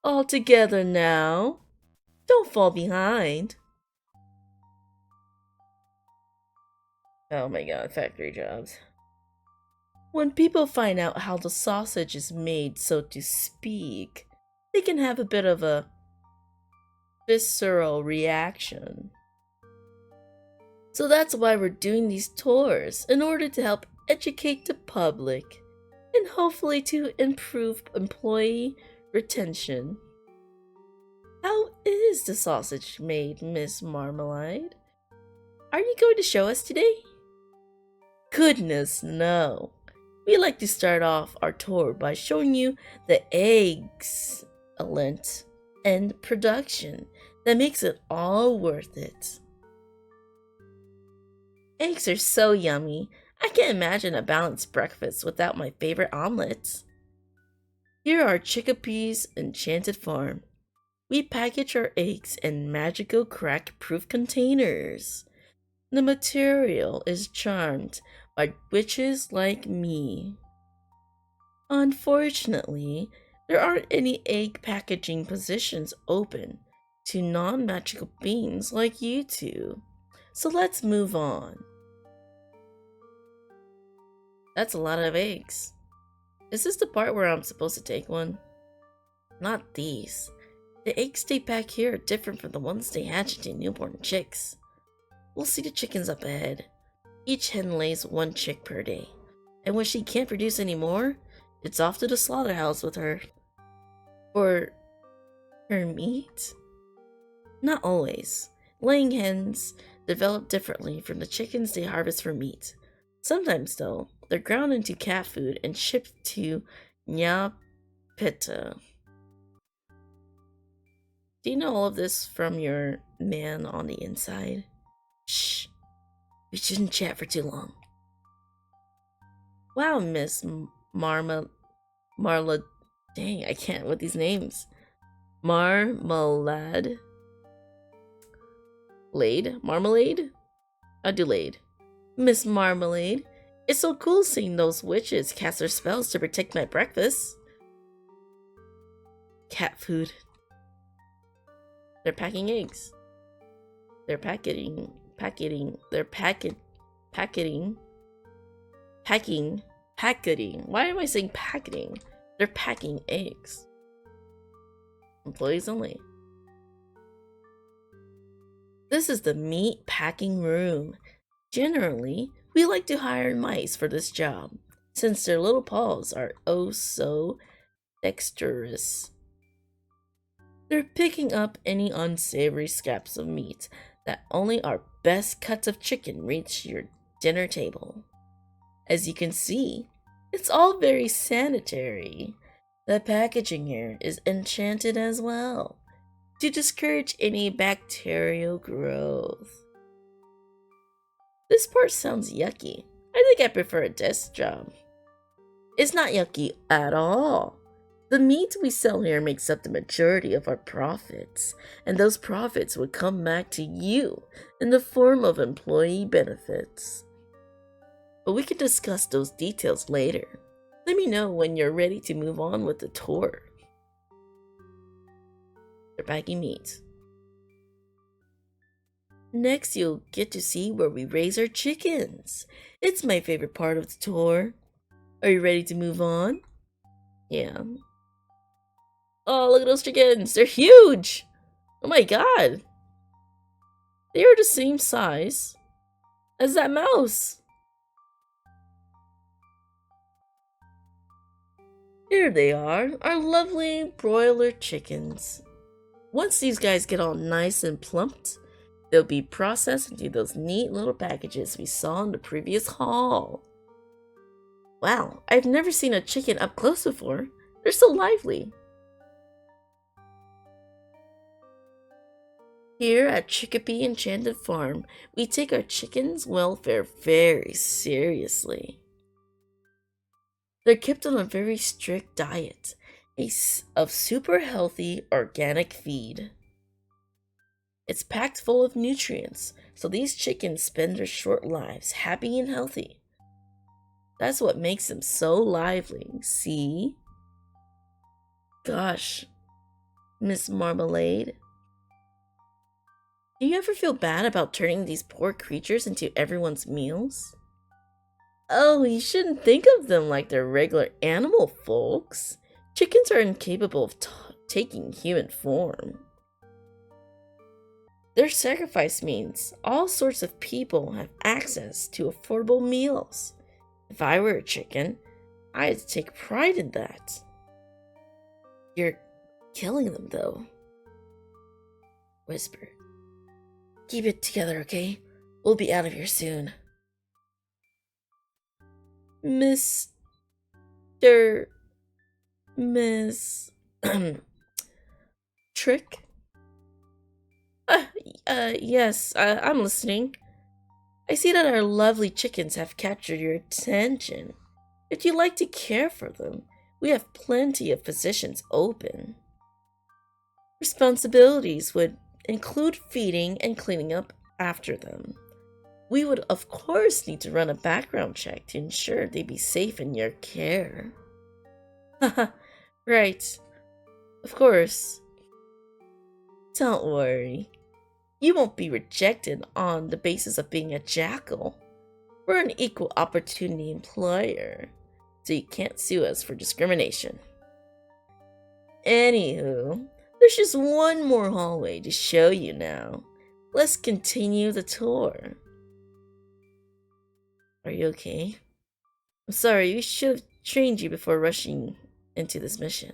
All together now. Don't fall behind. Oh my god, factory jobs. When people find out how the sausage is made, so to speak, they can have a bit of a visceral reaction. So that's why we're doing these tours, in order to help educate the public, and hopefully to improve employee retention. How is the sausage made, Miss Marmalade? Are you going to show us today? Goodness, no. We like to start off our tour by showing you the eggs and production that makes it all worth it. Eggs are so yummy. I can't imagine a balanced breakfast without my favorite omelets. Here are Chicopee's Enchanted Farm. We package our eggs in magical crack-proof containers. The material is charmed by witches like me. Unfortunately, there aren't any egg packaging positions open to non-magical beings like you two. So let's move on. That's a lot of eggs. Is this the part where I'm supposed to take one? Not these. The eggs they pack here are different from the ones they hatch into newborn chicks. We'll see the chickens up ahead. Each hen lays 1 chick per day, and when she can't produce any more, it's off to the slaughterhouse with her. For her meat? Not always. Laying hens develop differently from the chickens they harvest for meat. Sometimes, though, they're ground into cat food and shipped to Nyapita. Do you know all of this from your man on the inside? Shh. We shouldn't chat for too long. Wow, Miss Marla... Dang, I can't with these names. Marmalade? Marmalade? Adelaide. Miss Marmalade, it's so cool seeing those witches cast their spells to protect my breakfast. Cat food. They're packing eggs. They're packing. Why am I saying packeting? They're packing eggs. Employees only. This is the meat packing room. Generally, we like to hire mice for this job, since their little paws are oh so dexterous. They're picking up any unsavory scraps of meat that only our best cuts of chicken reach your dinner table. As you can see, it's all very sanitary. The packaging here is enchanted as well, to discourage any bacterial growth. This part sounds yucky. I think I prefer a desk job. It's not yucky at all. The meat we sell here makes up the majority of our profits, and those profits would come back to you in the form of employee benefits. But we can discuss those details later. Let me know when you're ready to move on with the tour. They're packing meat. Next, you'll get to see where we raise our chickens. It's my favorite part of the tour. Are you ready to move on? Yeah. Oh, look at those chickens. They're huge. Oh my god. They are the same size as that mouse. Here they are, our lovely broiler chickens. Once these guys get all nice and plumped, they'll be processed into those neat little packages we saw in the previous haul. Wow, I've never seen a chicken up close before. They're so lively. Here at Chicopee Enchanted Farm, we take our chickens' welfare very seriously. They're kept on a very strict diet of super healthy organic feed. It's packed full of nutrients, so these chickens spend their short lives happy and healthy. That's what makes them so lively, see? Gosh, Miss Marmalade. Do you ever feel bad about turning these poor creatures into everyone's meals? Oh, you shouldn't think of them like they're regular animal folks. Chickens are incapable of taking human form. Their sacrifice means all sorts of people have access to affordable meals. If I were a chicken, I'd take pride in that. You're killing them, though. Whisper. Keep it together, okay? We'll be out of here soon. Miss... Trick? Yes, I'm listening. I see that our lovely chickens have captured your attention. If you'd like to care for them, we have plenty of positions open. Responsibilities would include feeding and cleaning up after them. We would, of course, need to run a background check to ensure they'd be safe in your care. Haha, right. Of course. Don't worry. You won't be rejected on the basis of being a jackal. We're an equal opportunity employer, so you can't sue us for discrimination. Anywho, there's just one more hallway to show you now. Let's continue the tour. Are you okay? I'm sorry, we should have trained you before rushing into this mission.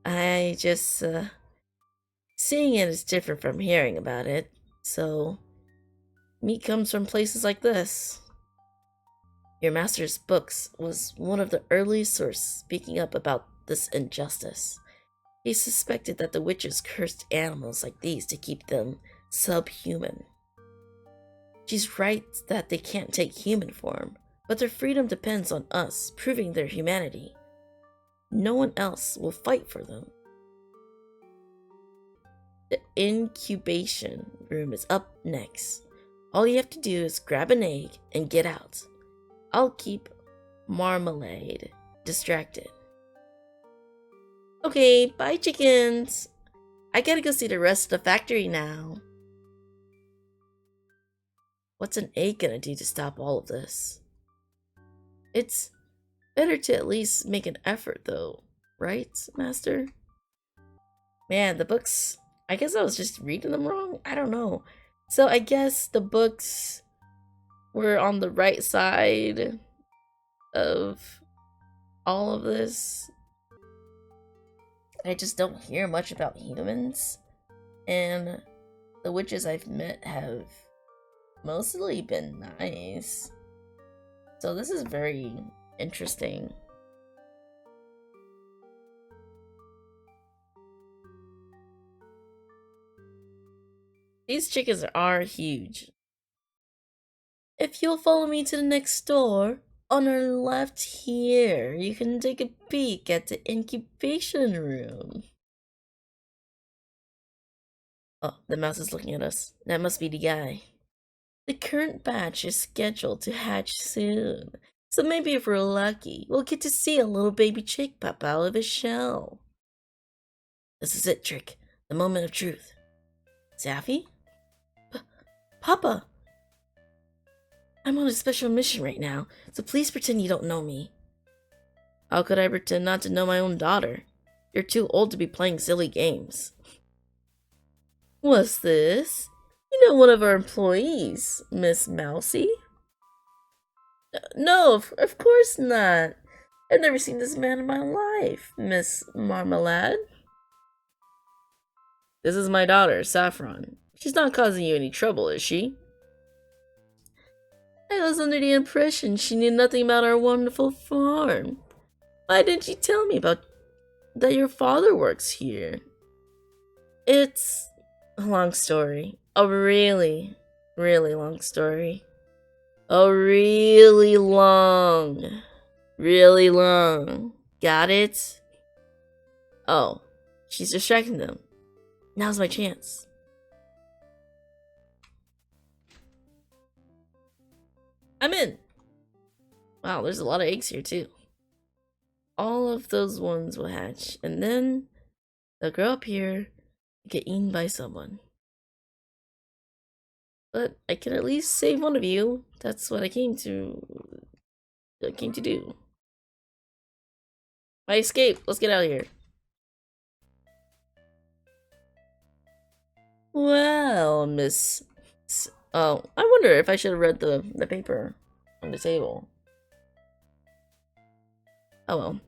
I just, seeing it is different from hearing about it, so meat comes from places like this. Your master's books was one of the earliest sources speaking up about this injustice. He suspected that the witches cursed animals like these to keep them subhuman. She's right that they can't take human form, but their freedom depends on us proving their humanity. No one else will fight for them. The incubation room is up next. All you have to do is grab an egg and get out. I'll keep Marmalade distracted. Okay, bye chickens. I gotta go see the rest of the factory now. What's an egg gonna do to stop all of this? It's better to at least make an effort though, right, Master? Man, the books, I guess I was just reading them wrong? I don't know. So I guess the books were on the right side of all of this. I just don't hear much about humans, and the witches I've met have mostly been nice. So this is very interesting. These chickens are huge. If you'll follow me to the next door, on our left here, you can take a peek at the incubation room. Oh, the mouse is looking at us. That must be the guy. The current batch is scheduled to hatch soon, so maybe if we're lucky, we'll get to see a little baby chick pop out of his shell. This is it, Trick. The moment of truth. Zaffy? Papa! I'm on a special mission right now, so please pretend you don't know me. How could I pretend not to know my own daughter? You're too old to be playing silly games. What's this? You know one of our employees, Miss Mousy? No, of course not. I've never seen this man in my life, Miss Marmalade. This is my daughter, Saffron. She's not causing you any trouble, is she? I was under the impression she knew nothing about our wonderful farm. Why didn't you tell me about that your father works here? It's a long story. A really, really long story. A really long. Got it? Oh, she's distracting them. Now's my chance. I'm in. Wow, there's a lot of eggs here too. All of those ones will hatch, and then they'll grow up here and get eaten by someone. But I can at least save one of you. That's what I came to do. My escape. Let's get out of here. Well, Miss. Oh, I wonder if I should have read the paper on the table. Oh well.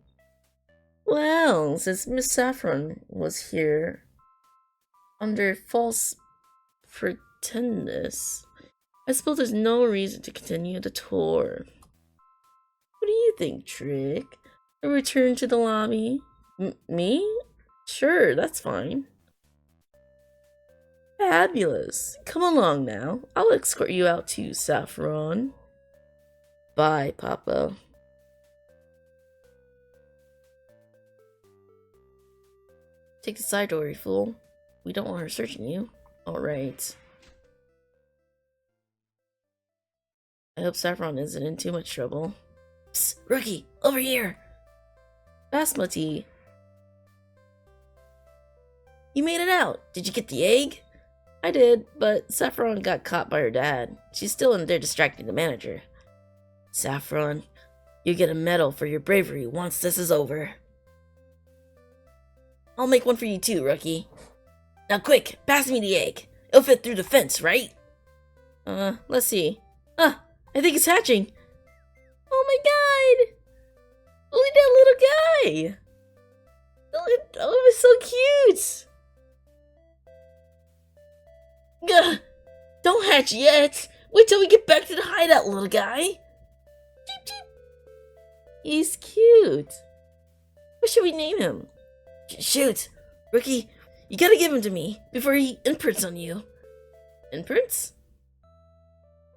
Well, since Miss Saffron was here under false pretendness, I suppose there's no reason to continue the tour. What do you think, Trick? A return to the lobby? Me? Sure, that's fine. Fabulous. Come along now. I'll escort you out to Saffron. Bye, Papa. Take the side door, you fool. We don't want her searching you. Alright. I hope Saffron isn't in too much trouble. Psst, rookie, over here! Basmati. You made it out. Did you get the egg? I did, but Saffron got caught by her dad. She's still in there distracting the manager. Saffron, you get a medal for your bravery once this is over. I'll make one for you too, rookie. Now quick, pass me the egg. It'll fit through the fence, right? Let's see. Ah, I think it's hatching. Oh my god! Look at that little guy! Oh, it's so cute! Gah! Don't hatch yet! Wait till we get back to the hideout, little guy! Cheep, cheep. He's cute. What should we name him? Shoot! Rookie, you gotta give him to me before he imprints on you. Imprints?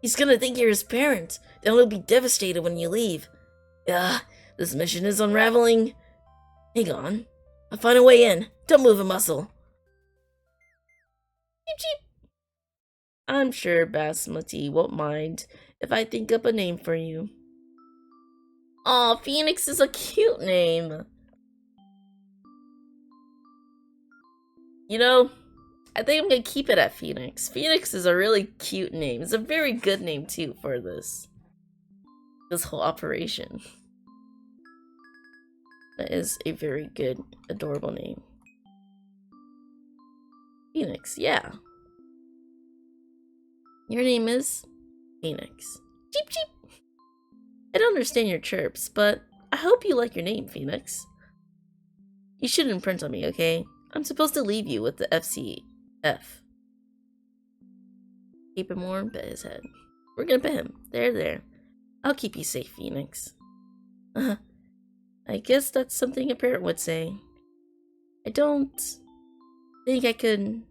He's gonna think you're his parent, then he'll be devastated when you leave. This mission is unraveling. Hang on. I'll find a way in. Don't move a muscle. Cheep, cheep. I'm sure Basmati won't mind if I think up a name for you. Aw, Phoenix is a cute name. You know, I think I'm gonna keep it at Phoenix. Phoenix is a really cute name. It's a very good name too for this whole operation. That is a very good, adorable name. Phoenix, yeah. Your name is Phoenix. Cheep cheep. I don't understand your chirps, but I hope you like your name, Phoenix. You shouldn't imprint on me, okay? I'm supposed to leave you with the FCF. Keep him warm, bet his head. We're gonna pet him. There. I'll keep you safe, Phoenix. I guess that's something a parent would say. I don't think I could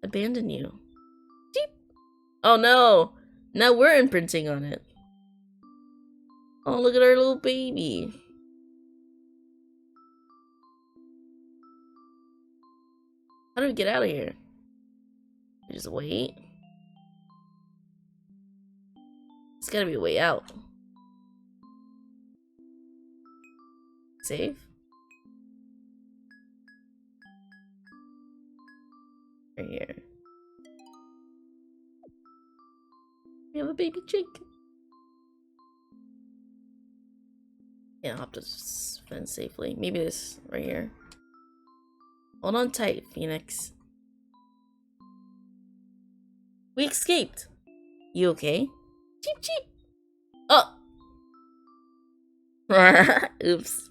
abandon you. Cheep. Oh no! Now we're imprinting on it. Oh, look at our little baby. How do we get out of here? We just wait. There's gotta be a way out. Save? Right here. We have a baby chick. Yeah, I'll have to fence safely. Maybe this right here. Hold on tight, Phoenix. We escaped. You okay? Cheep cheep. Oh. Oops.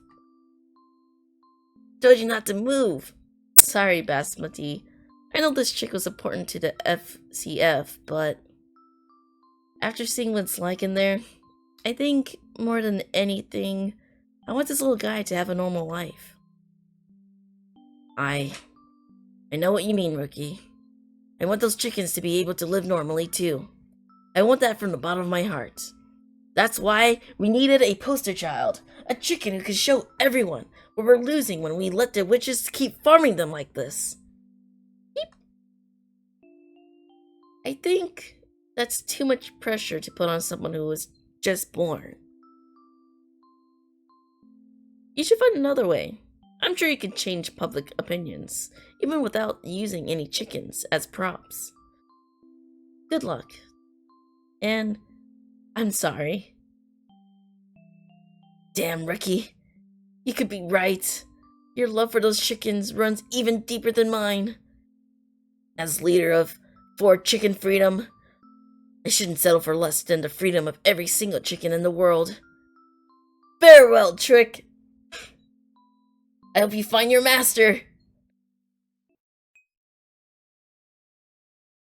Told you not to move. Sorry, Basmati. I know this chick was important to the FCF, but after seeing what it's like in there, I think more than anything, I want this little guy to have a normal life. I know what you mean, Rookie. I want those chickens to be able to live normally, too. I want that from the bottom of my heart. That's why we needed a poster child. A chicken who could show everyone what we're losing when we let the witches keep farming them like this. Beep. I think that's too much pressure to put on someone who was just born. You should find another way. I'm sure you can change public opinions, even without using any chickens as props. Good luck. And I'm sorry. Damn, Rookie. You could be right. Your love for those chickens runs even deeper than mine. As leader of 4 Chicken Freedom, I shouldn't settle for less than the freedom of every single chicken in the world. Farewell, Trick. I hope you find your master.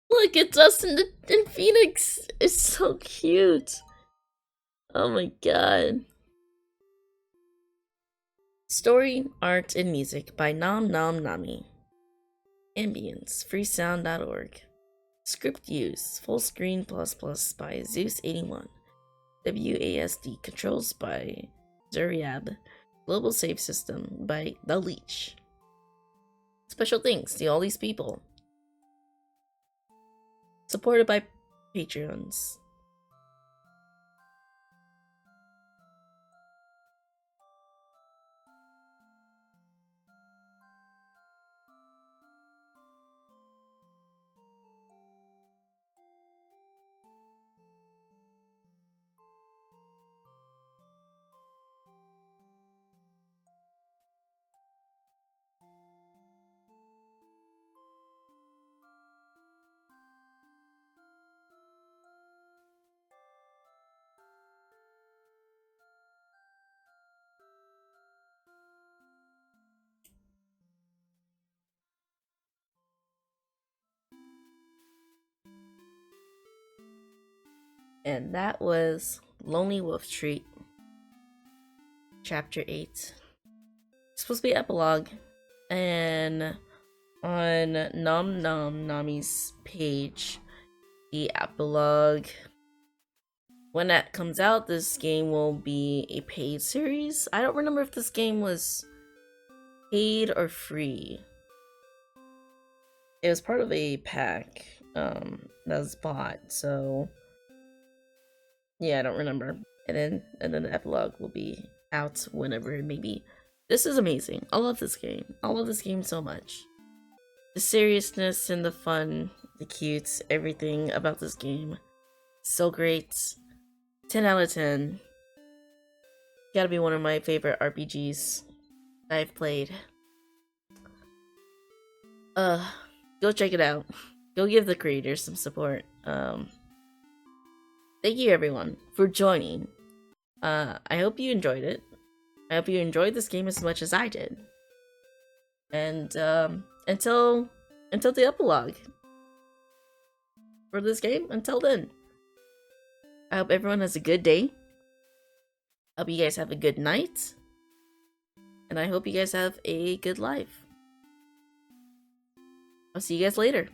Look, it's us and Phoenix. It's so cute. Oh my god. Story, art, and music by NomNomNami. Ambience, freesound.org. Script use, full screen plus plus by Zeus81. WASD controls by Zuriab. Global save system by The Leech. Special thanks to all these people. Supported by Patreons. And that was Lonely Wolf Street, Chapter 8. It's supposed to be epilogue. And on NomNomNami's page, the epilogue, when that comes out, this game will be a paid series. I don't remember if this game was paid or free. It was part of a pack that was bought, so yeah, I don't remember. And then the epilogue will be out whenever it may be. This is amazing. I love this game. I love this game so much. The seriousness and the fun, the cute, everything about this game, so great. 10 out of 10. Gotta be one of my favorite RPGs I've played. Go check it out. Go give the creators some support. Thank you everyone for joining. I hope you enjoyed it. I hope you enjoyed this game as much as I did. And until the epilogue for this game, until then, I hope everyone has a good day. I hope you guys have a good night. And I hope you guys have a good life. I'll see you guys later.